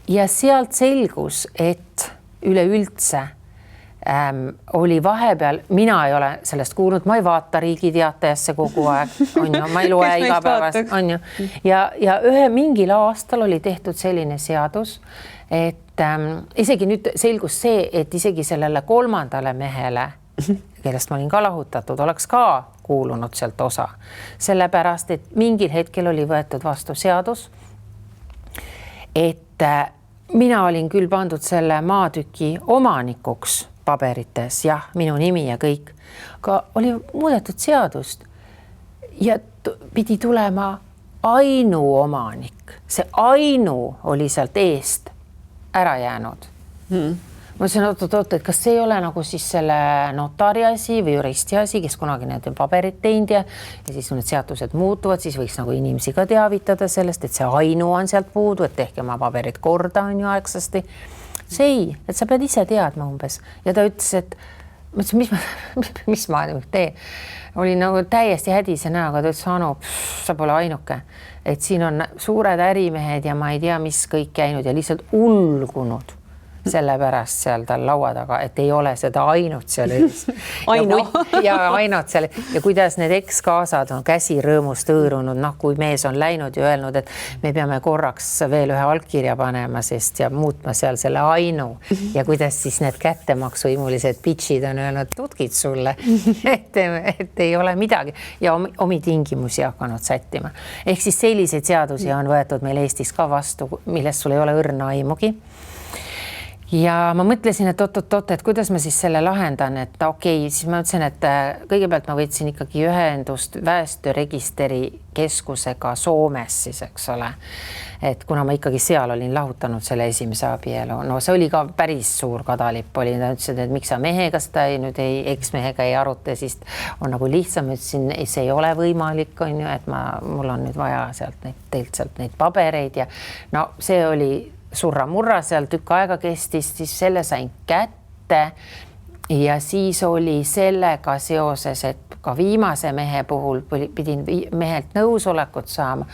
Ja sealt selgus, et üleüldse oli vahepeal, mina ei ole sellest kuulnud, ma ei vaata Riigi Teatajasse kogu aeg, on ju, ma ei loe igapäevast, on ju. Ja mingil aastal oli tehtud selline seadus, et isegi nüüd selgus see, et isegi sellele 3. mehele, kellest ma olin ka lahutatud, oleks ka kuulunud sealt osa. Sellepärast, et mingil hetkel oli võetud vastu seadus, et mina olin küll pandud selle maatüki omanikuks paberites, jah, minu nimi ja kõik, aga oli muudetud seadust ja pidi tulema ainuomanik. See ainu oli sealt eest ära jäänud. Ma ütlesin, oot, et kas see ei ole nagu siis selle notari asi või juristi asi, kes kunagi need paberid teinud ja siis need seadused muutuvad, siis võiks nagu inimesi ka teavitada sellest, et see ainu on sealt puudu, et tehke oma paberid korda on ju aegsasti. see ei, et sa pead ise teadma umbes ja ta ütles, et ma ütlesin, mis ma nüüd teen. Oli nagu täiesti hädise näoga, ta ütles, Anu, sa pole ainuke, et siin on suured ärimehed ja ma ei tea, mis kõik käinud ja lihtsalt ulgunud sellepärast seal tal laua taga, et ei ole seda ainult seal ees. ja ainult seal ja kuidas need ekskaasad on käsi rõõmust hõõrunud, noh, kui mees on läinud ja öelnud, et me peame korraks veel ühe allkirja panema, sest ja muutma seal selle ainu ja kuidas siis need kättemaksuimulised pitchid on öelnud tutkid sulle, et ei ole midagi ja omi tingimusi hakanud sättima. Ehk siis selliseid seadusi on võetud meil Eestis ka vastu, millest sul ei ole õrna aimugi. Ja ma mõtlesin, et et kuidas ma siis selle lahendan, et okei, siis ma mõtlesin, et kõigepealt ma võtsin ikkagi ühendust väestöregisteri keskusega Soomes siis, eks ole. Et kuna ma ikkagi seal olin lahutanud selle esimese abielu, no see oli ka päris suur kadalipp oli, ta ütles, et miks sa mehega seda eksmehega ei aruta, siis on nagu lihtsam, ütlesin, see ei ole võimalik, on ju, et mul on nüüd vaja teilt sealt neid pabereid ja no see oli surra-murra seal tükk aega kestis, siis selle sain kätte ja siis oli sellega seoses, et ka viimase mehe puhul pidin mehelt nõusolekut saama,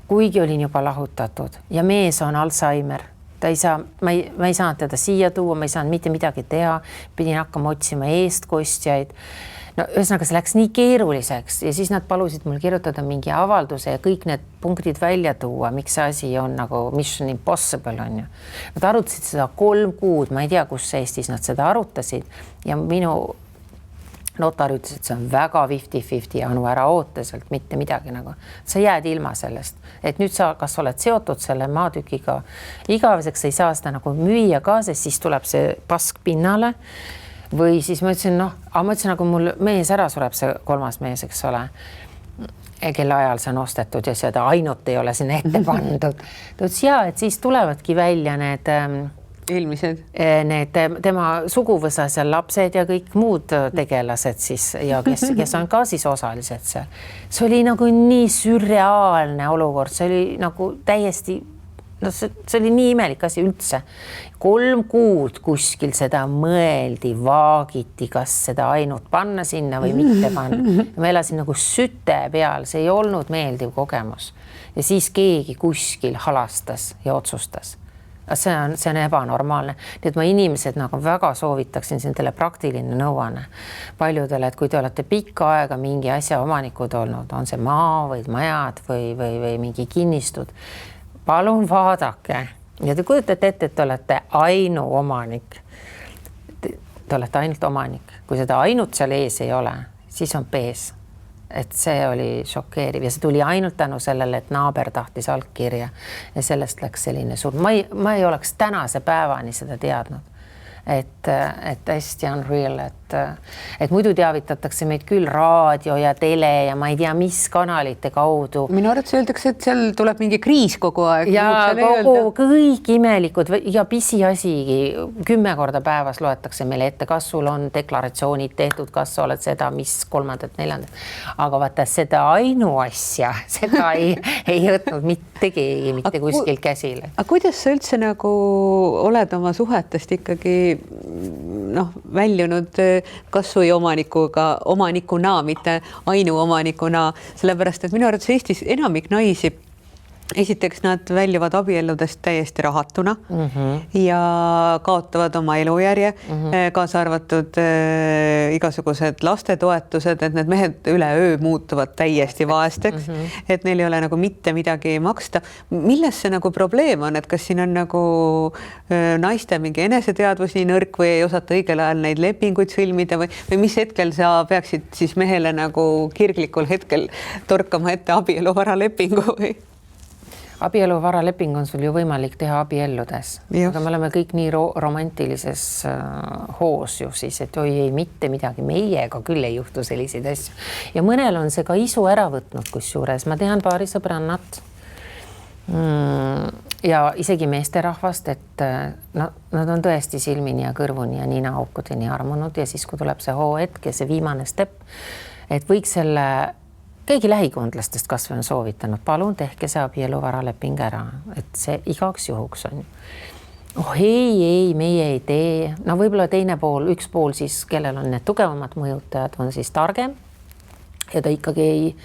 kuigi olin juba lahutatud ja mees on Alzheimer. Ta ei saa, ma ei saanud teda siia tuua, ma ei saanud mitte midagi teha, pidin hakkama otsima eestkostjaid. No ühesõnaga, see läks nii keeruliseks ja siis nad palusid mul kirjutada mingi avalduse ja kõik need punktid välja tuua, miks see asi on nagu mission impossible on ju. Nad arutasid seda 3 kuud, ma ei tea, kus Eestis nad seda arutasid ja minu notar ütles, et see on väga 50-50 ja Anu ära oota sealt mitte midagi nagu. Sa jääd ilma sellest, et nüüd sa kas oled seotud selle maatükiga igaveseks, sa ei saa seda nagu müüa ka, sest siis tuleb see pask pinnale. Või siis ma ütlesin, ma ütlesin, nagu mul mees ära sureb see 3. mees, eks ole, kelle ajal see on ostetud ja seda ainult ei ole sinna ette pandud. Ta ütles, et siis tulevadki välja need eelmised, need tema suguvõsa seal lapsed ja kõik muud tegelased siis ja kes on ka siis osalised seal. See oli nagu nii sürreaalne olukord, see oli nagu täiesti see oli nii imelik asi üldse. 3 kuud kuskil seda mõeldi, vaagiti, kas seda ainult panna sinna või mitte panna. Ma elasin nagu süte peal, see ei olnud meeldiv kogemus. Ja siis keegi kuskil halastas ja otsustas. See on ebanormaalne. Nii et ma inimesed nagu väga soovitaksin teile praktiline nõuanne paljudele, et kui te olete pikka aega mingi asja omanikud olnud, on see maa või majad või mingi kinnistud, palun vaadake ja te kujutate ette, et te olete ainuomanik. Te olete ainult omanik. Kui seda ainult seal ees ei ole, siis on pees. Et see oli šokeeriv ja see tuli ainult tänu sellele, et naaber tahtis allkirja ja sellest läks selline suur. Ma ei oleks tänase päevani seda teadnud. Et hästi unreal, et muidu teavitatakse meid küll raadio ja tele ja ma ei tea, mis kanalite kaudu. Minu arvates öeldakse, et seal tuleb mingi kriis kogu aeg. Ja kõik imelikud ja pisiasigi 10 korda päevas loetakse meile ette, kas sul on deklaratsioonid tehtud, kas sa oled seda, mis 3., 4. Aga vaata seda ainuasja, seda ei võtnud mitte keegi, mitte kuskil käsile. Aga kuidas sa üldse nagu oled oma suhetest ikkagi väljunud kasvõi omanikuna, mitte ainuomanikuna, sellepärast, et minu arvates Eestis enamik naisi, esiteks nad väljuvad abielludest täiesti rahatuna ja kaotavad oma elujärje, kaasa arvatud igasugused lastetoetused, et need mehed üleöö muutuvad täiesti vaesteks, et neil ei ole nagu mitte midagi maksta. Milles see nagu probleem on, et kas siin on nagu naiste mingi eneseteadvus nii nõrk või ei osata õigel ajal neid lepinguid sõlmida või mis hetkel sa peaksid siis mehele nagu kirglikul hetkel torkama ette abieluvaralepingu või? Abieluvaraleping on sul ju võimalik teha abielludes, aga me oleme kõik nii romantilises hoos ju siis, et ei mitte midagi, meiega küll ei juhtu selliseid asju. Ja mõnel on see ka isu ära võtnud kusjuures. Ma tean paari sõbrannat ja isegi meesterahvast, et nad on tõesti silmini ja kõrvuni ja ninaaukudeni armunud ja siis, kui tuleb see hoohetk ja see viimane step, et võiks selle keegi lähikondlastest kasvõi on soovitanud, palun tehke see abieluvaraleping ära, et see igaks juhuks on. oh ei, meie ei tee. No võib-olla teine pool, üks pool siis, kellel on need tugevamad mõjutajad, on siis targem ja ta ikkagi ei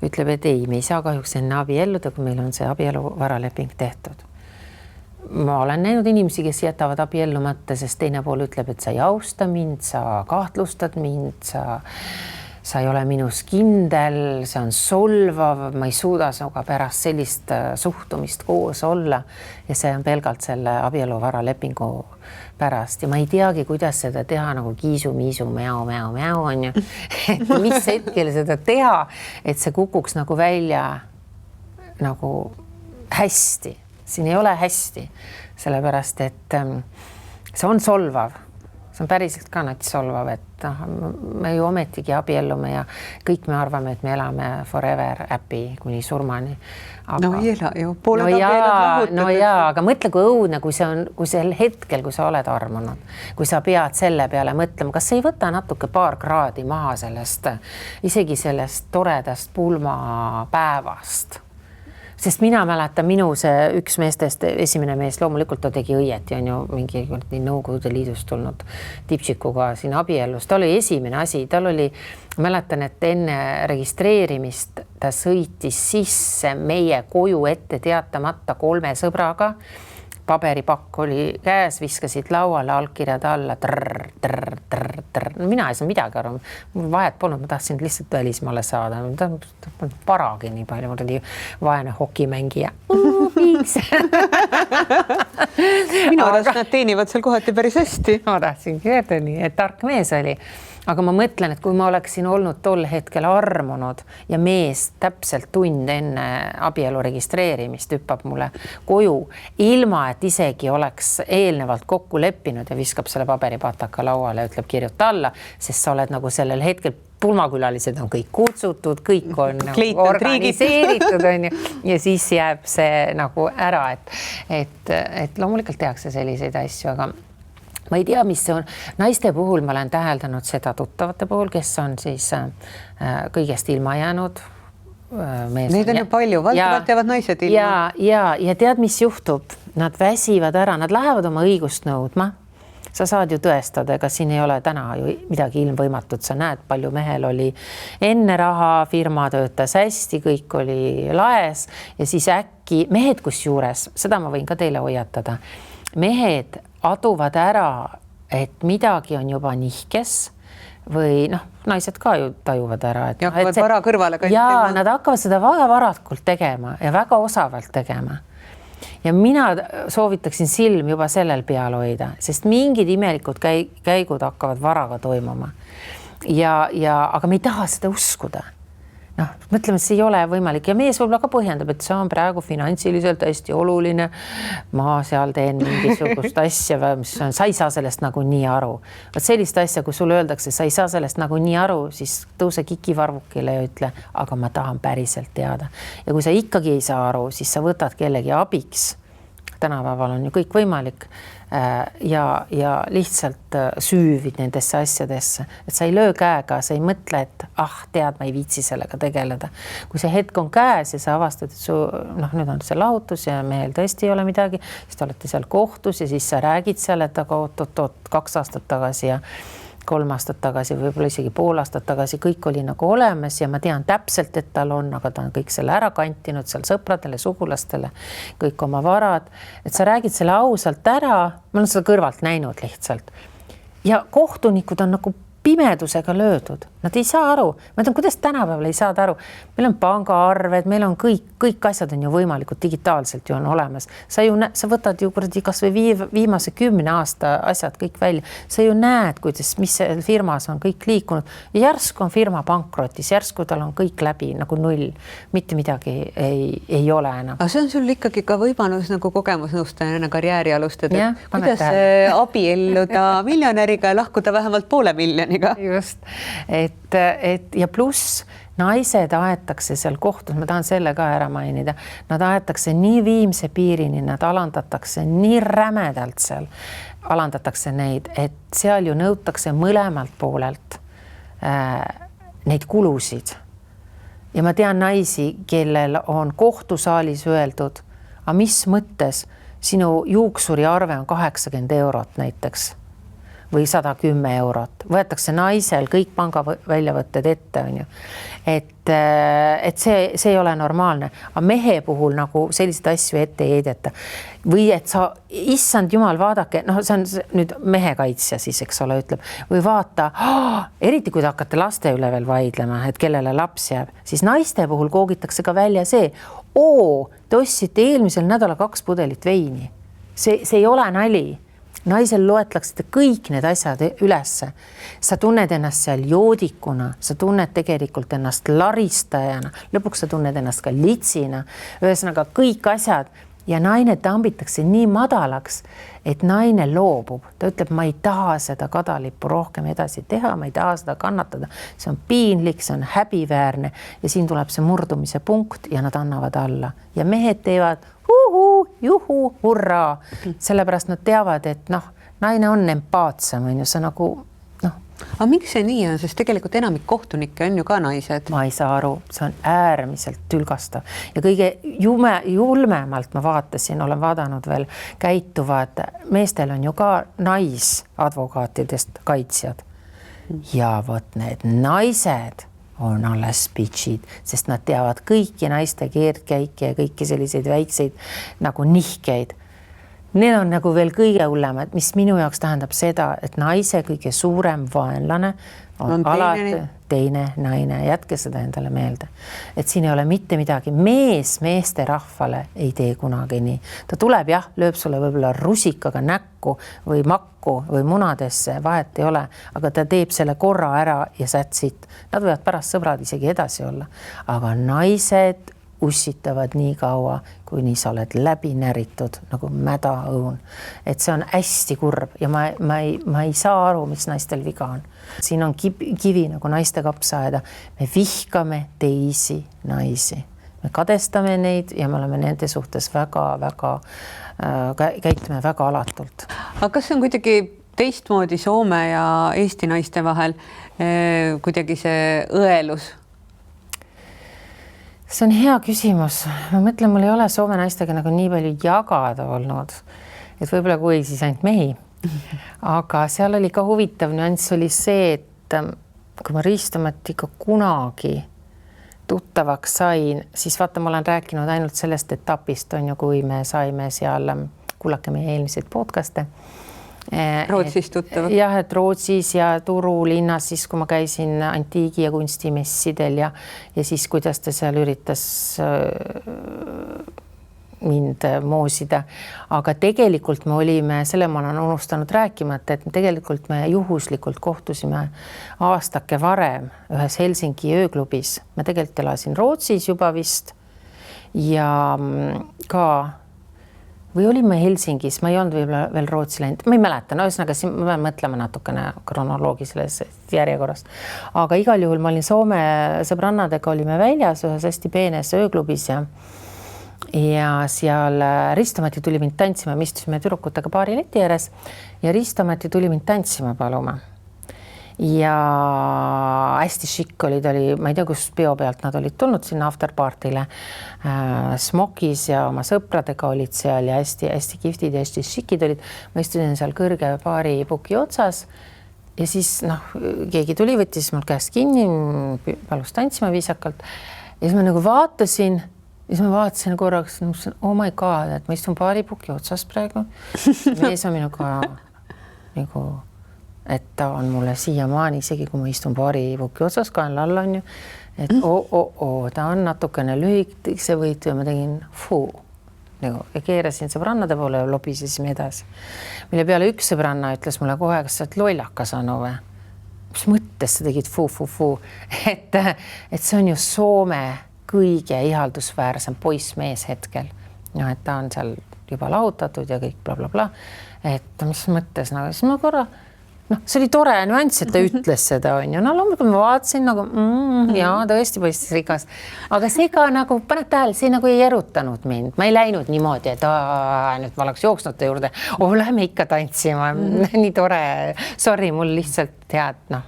ütleb, et ei, me ei saa kahjuks enne abielluda, kui meil on see abielu varaleping tehtud. Ma olen näinud inimesi, kes jätavad abiellumata, sest teine pool ütleb, et sa ei austa mind, sa kahtlustad mind, sa ei ole minus kindel, see on solvav, ma ei suuda sinuga pärast sellist suhtumist koos olla ja see on pelgalt selle abielu varalepingu pärast ja ma ei teagi, kuidas seda teha nagu kiisu-miisu, mäu on ju, et mis hetkel seda teha, et see kukuks nagu välja nagu hästi, siin ei ole hästi, sellepärast et see on solvav, see on päriselt ka nats solvav, et me ju ometigi abiellume ja kõik me arvame, et me elame forever happy kuni surmani. Aga, no ei ela ju, pooled abielud lahutavad. No jaa, aga mõtle, kui õudne, kui see on, kui sel hetkel, kui sa oled armunud, kui sa pead selle peale mõtlema, kas ei võta natuke paar kraadi maha sellest, isegi sellest toredast pulmapäevast. Sest mina mäletan minu see üks meestest, esimene mees, loomulikult ta tegi õieti, on ju mingi Nõukogude Liidust tulnud tipsikuga siin abiellus. Ta oli esimene asi, tal oli, mäletan, et enne registreerimist ta sõitis sisse meie koju ette teatamata 3 sõbraga. Paberipakk oli käes, viskasid lauale, allkirjad alla, No mina ei saa midagi aru, mul vahet polnud, ma tahtsin lihtsalt välismaale saada, paragi nii palju, mul oli vaene hokimängija. Minu arvast nad teenivad seal kohati päris hästi. Ma tahtsingi öelda nii, et tark mees oli. Aga ma mõtlen, et kui ma oleksin olnud tol hetkel armunud ja mees täpselt tund enne abielu registreerimist hüppab mulle koju, ilma et isegi oleks eelnevalt kokku leppinud ja viskab selle paberipataka lauale ja ütleb kirjuta alla, sest sa oled nagu sellel hetkel pulmakülalised on kõik kutsutud, kõik on nagu organiseeritud on ju, ja siis jääb see nagu ära, et loomulikult tehakse selliseid asju, aga ma ei tea, mis see on. Naiste puhul ma olen täheldanud seda tuttavate puhul, kes on siis kõigest ilma jäänud. Neid on ju palju, valdavalt jäävad naised ilma. Ja tead, mis juhtub? Nad väsivad ära, nad lähevad oma õigust nõudma. Sa saad ju tõestada, ega siin ei ole täna ju midagi ilmvõimatut. Sa näed, palju mehel oli enne raha, firma töötas hästi, kõik oli laes ja siis äkki mehed kus juures, seda ma võin ka teile hoiatada. Mehed aduvad ära, et midagi on juba nihkes või naised ka ju tajuvad ära. Ja hakkavad vara kõrvale kantima. Ja nad hakkavad seda väga varakult tegema ja väga osavalt tegema. Ja mina soovitaksin silm juba sellel peal hoida, sest mingid imelikud käigud hakkavad varaga toimuma. Aga me ei taha seda uskuda. Mõtleme, et see ei ole võimalik ja mees võib-olla ka põhjendab, et see on praegu finantsiliselt hästi oluline. Ma seal teen mingisugust asja, mis on, sa ei saa sellest nagu nii aru. Võt sellist asja, kui sulle öeldakse, sa ei saa sellest nagu nii aru, siis tõuse kikivarvukile ja ütle, aga ma tahan päriselt teada. Ja kui sa ikkagi ei saa aru, siis sa võtad kellegi abiks. Tänapäeval on ju kõik võimalik ja lihtsalt süüvid nendesse asjadesse, et sa ei löö käega, sa ei mõtle, et tead, ma ei viitsi sellega tegeleda. Kui see hetk on käes ja sa avastad, et nüüd on see lahutus ja mehel tõesti ei ole midagi, siis te olete seal kohtus ja siis sa räägid seal, et aga 2 aastat tagasi ja 3 aastat tagasi, võib-olla isegi pool aastat tagasi, kõik oli nagu olemas ja ma tean täpselt, et tal on, aga ta on kõik selle ära kantinud seal sõpradele, sugulastele, kõik oma varad, et sa räägid selle ausalt ära, ma olen seda kõrvalt näinud lihtsalt ja kohtunikud on nagu pimedusega löödud, nad ei saa aru, ma ütlen, kuidas tänapäeval ei saada aru, meil on pangaarved, meil on kõik asjad on ju võimalikud, digitaalselt ju on olemas, sa võtad ju kas või viimase 10 aasta asjad kõik välja, sa ju näed, kuidas, mis firmas on kõik liikunud ja järsku on firma pankrotis, järsku tal on kõik läbi nagu null, mitte midagi ei ole enam. Aga see on sul ikkagi ka võimalus nagu kogemusnõustajana karjääri alustada, kuidas abielluda miljonäriga ja lahkuda vähemalt 500 000. Just, et ja pluss naised aetakse seal kohtus, ma tahan selle ka ära mainida, nad aetakse nii viimse piirini, nad alandatakse nii rämedalt seal, alandatakse neid, et seal ju nõutakse mõlemalt poolelt neid kulusid. Ja ma tean naisi, kellel on kohtusaalis öeldud, aga mis mõttes sinu juuksuriarve on 80 eurot näiteks või 110 eurot, võetakse naisel kõik panga väljavõtted ette, on ju. Et see ei ole normaalne, aga mehe puhul nagu selliseid asju ette ei heideta. Või et sa, issand jumal, vaadake, noh, see on nüüd mehe kaitsja siis, eks ole, ütleb, või vaata, eriti kui te hakkate laste üle veel vaidlema, et kellele laps jääb, siis naiste puhul koogitakse ka välja see, te ostsite eelmisel nädala 2 pudelit veini. See ei ole nali. Naisel loetleksite kõik need asjad ülesse. Sa tunned ennast seal joodikuna, sa tunned tegelikult ennast laristajana, lõpuks sa tunned ennast ka litsina, ühesõnaga kõik asjad ja naine tambitakse nii madalaks, et naine loobub. Ta ütleb, ma ei taha seda kadalippu rohkem edasi teha, ma ei taha seda kannatada. See on piinlik, see on häbiväärne ja siin tuleb see murdumise punkt ja nad annavad alla. Ja mehed teevad juhu, hurraa. Sellepärast nad teavad, et noh, naine on empaatsem, on ju, see nagu noh. Aga miks see nii on, sest tegelikult enamik kohtunikke on ju ka naised. Ma ei saa aru, see on äärmiselt tülgastav ja kõige julmemalt ma vaatasin, olen vaadanud veel käituvad, meestel on ju ka naisadvokaatidest kaitsjad ja vot need naised on alles bitchid, sest nad teavad kõiki naiste keerdkäike ja kõiki selliseid väikseid nagu nihkeid. Need on nagu veel kõige hullemad, mis minu jaoks tähendab seda, et naise kõige suurem vaenlane on alati teine naine. Jätke seda endale meelde. Et siin ei ole mitte midagi. Mees meeste rahvale ei tee kunagi nii. Ta tuleb jah, lööb sulle võib-olla rusikaga näkku või makku või munadesse, vahet ei ole, aga ta teeb selle korra ära ja sätsid. Nad võivad pärast sõbrad isegi edasi olla. Aga naised ussitavad nii kaua, kuni sa oled läbi näritud nagu mäda õun. Et see on hästi kurb ja ma ei saa aru, mis naistel viga on. Siin on kivi nagu naiste kapsaaeda. Me vihkame teisi naisi. Me kadestame neid ja me oleme nende suhtes väga käitume väga alatult. Aga kas see on kuidagi teistmoodi Soome ja Eesti naiste vahel kuidagi see õelus? See on hea küsimus. Ma mõtlen, mul ei ole Soome naistega nagu nii palju jagada olnud, et võib-olla kui siis ainult mehi. Aga seal oli ka huvitav nüanss oli see, et kui ma Riistometiga kunagi tuttavaks sain, siis vaata, ma olen rääkinud ainult sellest etapist, on ju, kui me saime seal, kuulake meie eelmiseid podcaste. Rootsis tuttavaks? Jah, et Rootsis ja Turu linnas siis, kui ma käisin antiigi- ja kunstimessidel ja siis kuidas ta seal üritas mind moosida. Aga tegelikult me olime, selle ma olen unustanud rääkimata, et tegelikult me juhuslikult kohtusime aastake varem ühes Helsingi ööklubis. Ma tegelikult elasin Rootsis juba vist ja ka või olime Helsingis, ma ei olnud veel Rootsi läinud, ma ei mäleta, no ühesõnaga siin ma pean mõtlema natukene kronoloogilises järjekorras. Aga igal juhul ma olin Soome sõbrannadega, olime väljas ühes hästi peenes ööklubis ja seal Riistometi tuli mind tantsima, me istusime tüdrukutega baari leti ääres ja Riistometi tuli mind tantsima paluma. Ja hästi šikk oli, ma ei tea, kus peo pealt nad olid tulnud sinna afterpartile smokis ja oma sõpradega olid seal ja hästi kihvtid ja hästi šikid olid. Ma istusin seal kõrge baari puki otsas ja siis keegi tuli, võttis mul käest kinni, palus tantsima viisakalt ja siis ma nagu vaatasin ja siis ma vaatasin korraks, oh my god, et ma istun baari puki otsas praegu. Mees on minuga nagu et ta on mulle siiamaani, isegi kui ma istun baari puki otsas, kaen lalla on ju, et ta on natukene lühikese võitu ja ma tegin nagu, ja keerasin sõbrannade poole ja lobisesime edasi. Mille peale üks sõbranna ütles mulle kohe, kas sa oled lollakas anu või? Mis mõttes sa tegid et see on ju Soome kõige ihaldusväärsem poissmees hetkel. No, et ta on seal juba lahutatud ja kõik bla. Et mis mõttes, nagu siis ma korra see oli tore nüanss, et ta ütles seda, on ju. Loomulikult ma vaatasin nagu, jaa, tõesti poistis rikas. Aga see ka nagu, paned tähele, see nagu ei erutanud mind. Ma ei läinud niimoodi, et nüüd ma oleks jooksnute juurde. Läheme ikka tantsima. Nii tore. Sorry, mul lihtsalt head,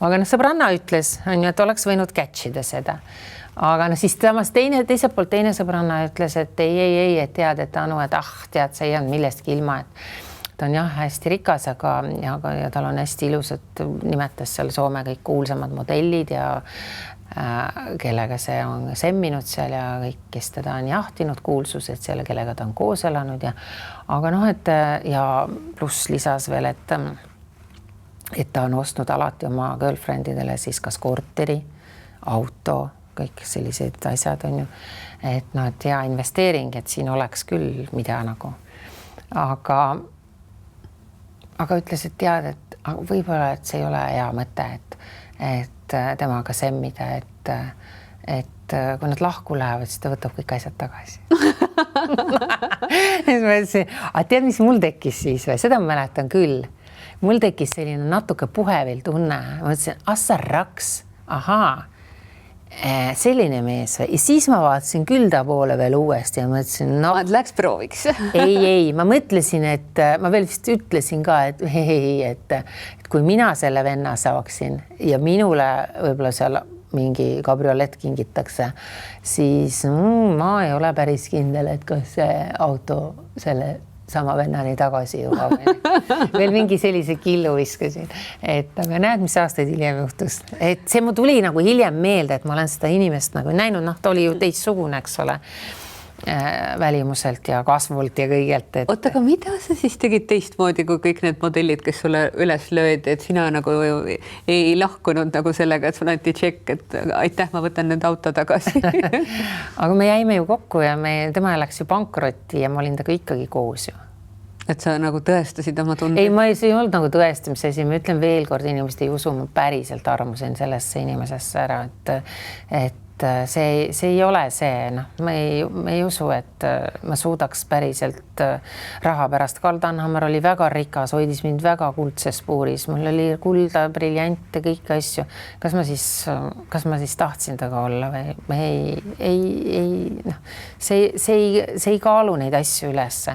Aga sõbranna ütles, on ju, et oleks võinud catchida seda. aga no siis samas teiselt poolt teine sõbranna ütles, et ei, et tead, et Anu, et tead, sa ei jäänud millestki ilma, et ta on jah, hästi rikas, aga tal on hästi ilusad, nimetas seal Soome kõik kuulsamad modellid ja kellega see on semminud seal ja kõik, kes teda on jahtinud, kuulsused seal, kellega ta on koos elanud aga noh, et ja pluss lisas veel, et ta on ostnud alati oma girlfriendidele siis kas korteri, auto, kõik sellised asjad on ju, et noh, et hea investeering, et siin oleks küll mida nagu, aga ütles, et tead, et võib-olla, et see ei ole hea mõte, et temaga semmida, et kui nad lahku lähevad, siis ta võtab kõik asjad tagasi. Siis ma ütlesin, tead, mis mul tekkis siis või? Seda ma mäletan küll. Mul tekkis selline natuke puhevil tunne. Ma ütlesin, sa raks, selline mees või? Ja siis ma vaatasin küll ta poole veel uuesti ja mõtlesin, no... Läks prooviks. ei, ma mõtlesin, et ma veel vist ütlesin ka, et kui mina selle venna saaksin ja minule võib-olla seal mingi kabriolett kingitakse, siis ma ei ole päris kindel, et kas see auto selle sama vennani tagasi juba. Veel mingi sellise killu viskasin, aga näed, mis aastaid hiljem juhtus. Et see mu tuli nagu hiljem meelde, et ma olen seda inimest nagu näinud, ta oli ju teistsugune, eks ole, välimuselt ja kasvult ja kõigelt. Oota, aga mida sa siis tegid teistmoodi kui kõik need modellid, kes sulle üles löödi, et sina nagu ei lahkunud nagu sellega, et sul anti tšekk, et aitäh, ma võtan nüüd auto tagasi. Aga me jäime ju kokku ja tema läks ju pankrotti ja ma olin taga ikkagi koos ju. Et sa nagu tõestasid oma tunde? Ei, ma ei olnud nagu tõestamise asi, ma ütlen veel kord, inimesed ei usu, ma päriselt armusin sellesse inimesesse ära, et see ei ole see, ma ei usu, et ma suudaks päriselt raha pärast. Karl Tannhammer oli väga rikas, hoidis mind väga kuldses puuris, mul oli kulda, briljante, kõiki asju. Kas ma siis tahtsin taga olla või see ei kaalu neid asju ülesse,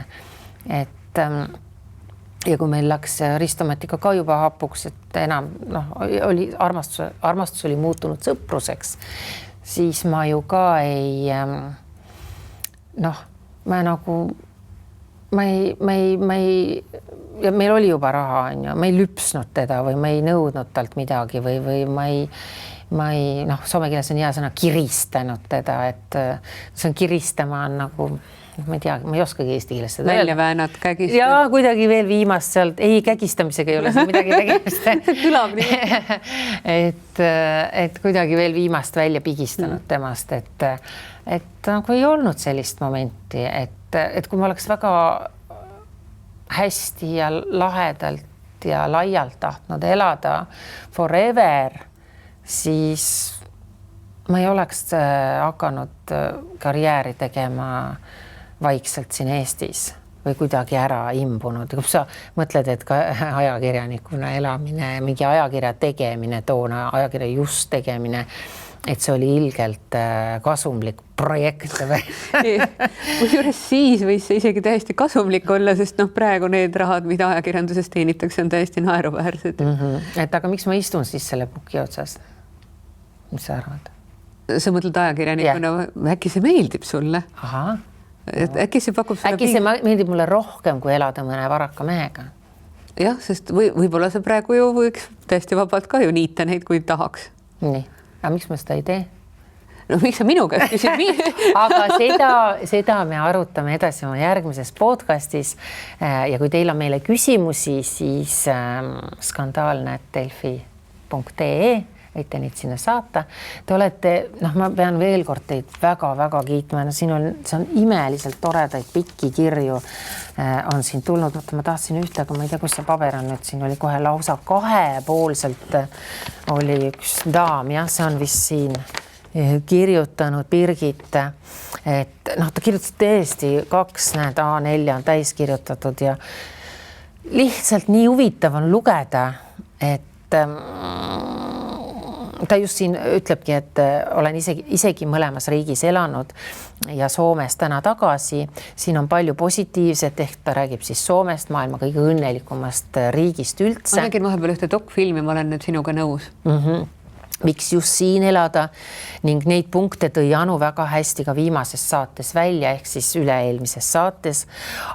et ja kui meil läks Risto-Mattiga ka juba hapuks, et enam oli armastus oli muutunud sõpruseks, siis ma ju ka ei ja meil oli juba raha, on ju, ma ei lüpsnud teda või ma ei nõudnud talt midagi või ma ei soome keeles on hea sõna kiristanud teda, et see on kiristama on nagu ma ei tea, ma ei oskagi eesti keeles seda välja väänad, kägistad. Ja kuidagi veel viimast sealt, ei kägistamisega ei ole see midagi tegemist. Kõlab nii. et kuidagi veel viimast välja pigistanud temast, et nagu ei olnud sellist momenti, et kui ma oleks väga hästi ja lahedalt ja laialt tahtnud elada forever, siis ma ei oleks hakanud karjääri tegema vaikselt siin Eestis või kuidagi ära imbunud. Kui sa mõtled, et ka ajakirjanikuna elamine, mingi ajakirja tegemine, toona ajakirja just tegemine, et see oli ilgelt kasumlik projekt. Kusjuures siis võis see isegi täiesti kasumlik olla, sest praegu need rahad, mida ajakirjanduses teenitakse, on täiesti naeruväärsed. Et aga miks ma istun siis selle puki otsas? Mis sa arvad? Sa mõtled ajakirjanikuna, äkki see meeldib sulle? Aha. Äkki see pakub sulle äkki see meeldib mulle rohkem, kui elada mõne varaka mehega. Jah, sest võib-olla sa praegu ju võiks täiesti vabalt ka ju niita neid, kui tahaks. Nii, aga miks ma seda ei tee? No miks sa minu käest küsid? Aga seda me arutame edasi oma järgmises podcastis ja kui teil on meile küsimusi, siis skandaalne@delfi.ee võite neid sinna saata. Te olete, ma pean veel kord teid väga-väga kiitma. See on imeliselt toredaid pikki kirju on siin tulnud. Ma tahtsin ühte, aga ma ei tea, kus see paber on nüüd. Siin oli kohe lausa kahepoolselt oli üks daam. Ja see on vist siin kirjutanud Birgit. Et ta kirjutas tõesti 2 A4 on täis kirjutatud ja lihtsalt nii huvitav on lugeda, et ta just siin ütlebki, et olen isegi mõlemas riigis elanud ja Soomes täna tagasi. Siin on palju positiivset, ehk ta räägib siis Soomest, maailma kõige õnnelikumast riigist üldse. Ma nägin vahepeal ühte dokfilmi, ma olen nüüd sinuga nõus. miks just siin elada ning neid punkte tõi Anu väga hästi ka viimases saates välja ehk siis üle-eelmises saates.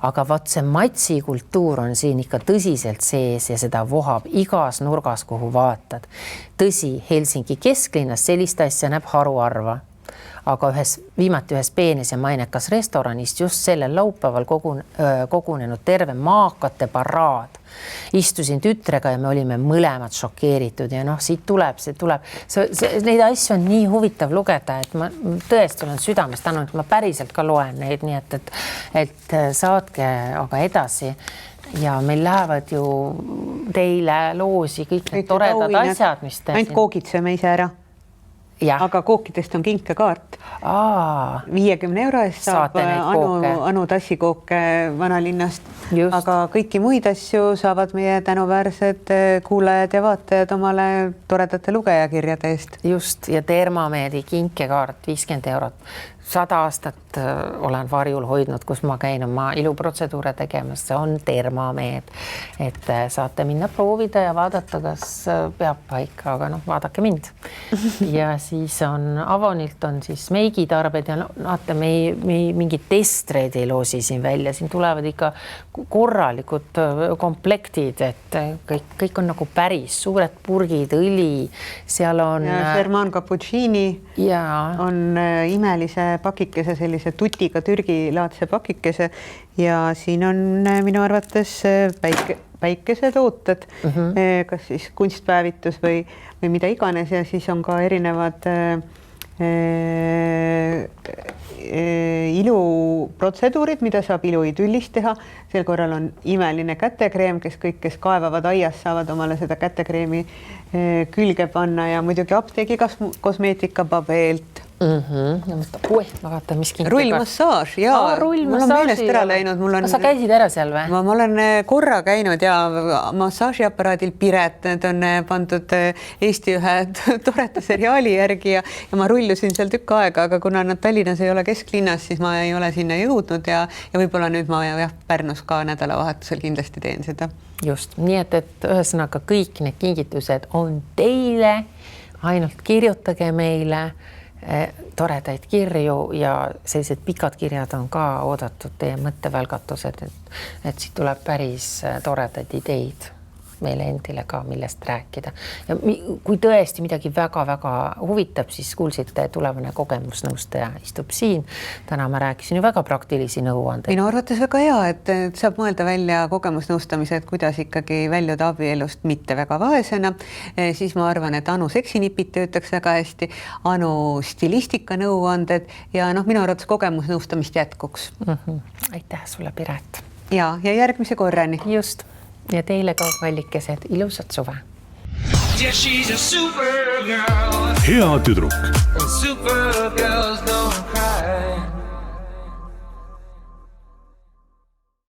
aga vaat see matsikultuur on siin ikka tõsiselt sees ja seda vohab igas nurgas, kuhu vaatad. Tõsi, Helsingi kesklinnas sellist asja näeb haruharva, aga viimati ühes peenes ja mainekas restoranist just sellel laupäeval kogunenud terve maakate paraad. Istusin tütrega ja me olime mõlemad šokeeritud ja siit tuleb. Neid asju on nii huvitav lugeda, et ma tõesti olen südamest tänunud, ma päriselt ka loen neid, nii et saatke aga edasi. Ja meil lähevad ju teile loosi kõik need toredad asjad, mis te... Ainult koogitseme ise ära. Aga kookidest on kinkekaart. 50 euro eest saab Anu tassikooke vanalinnast, aga kõiki muid asju saavad meie tänuväärsed kuulajad ja vaatajad omale toredate lugejakirjade eest. Just, ja Termameedi kinkekaart 50 eurot. 100 aastat olen varjul hoidnud, kus ma käin oma iluprotseduure tegemas, see on Termameed, et saate minna proovida ja vaadata, kas peab paika, aga vaadake mind. Ja siis on Avonilt on siis meigitarbed ja vaata, mingid testreid ei loosi siin välja, siin tulevad ikka korralikud komplektid, et kõik on nagu päris suured purgid, õli, seal on... German Cappuccini on imelise pakikese, sellise tutiga Türgi laadse pakikese ja siin on minu arvates päikesetooted, kas siis kunstpäevitus või mida iganes ja siis on ka erinevad iluprotseduurid, mida saab iluidüllist teha. Sel korral on imeline kätekreem, kes kaevavad aias, saavad omale seda kätekreemi külge panna ja muidugi apteegi kosmeetika Babeelt. Ma vaatan, mis kinkekaart. Rullmassaaž, mul on meelest ära läinud. Sa käisid ära seal või? Ma olen korra käinud ja massaažiaparaadil Piret, need on pandud Eesti ühe toreda seriaali järgi ja ma rullusin seal tükk aega, aga kuna nad Tallinnas ei ole kesklinnas, siis ma ei ole sinna jõudnud ja võib-olla nüüd ma Pärnus ka nädalavahetusel kindlasti teen seda. Just, nii et ühesõnaga kõik need kingitused on teile, ainult kirjutage meile toredaid kirju ja sellised pikad kirjad on ka oodatud teie mõttevälgatused, et siit tuleb päris toredaid ideid meile endile ka, millest rääkida. Ja kui tõesti midagi väga-väga huvitab, siis kuulsite, tulevane kogemusnõustaja istub siin. Täna ma rääkisin ju väga praktilisi nõuandeid. Minu arvates väga hea, et saab mõelda välja kogemusnõustamise, et kuidas ikkagi väljuda abielust mitte väga vaesena. Siis ma arvan, et Anu seksinipid töötaks väga hästi, Anu stilistika nõuanded ja minu arvates kogemusnõustamist jätkuks. Aitäh sulle, Piret. Ja järgmise korrani. Just. Ja teile ka kallikesed ilusat suve. Yeah, she's a super girl. Hea tüdruk. Super girls don't cry.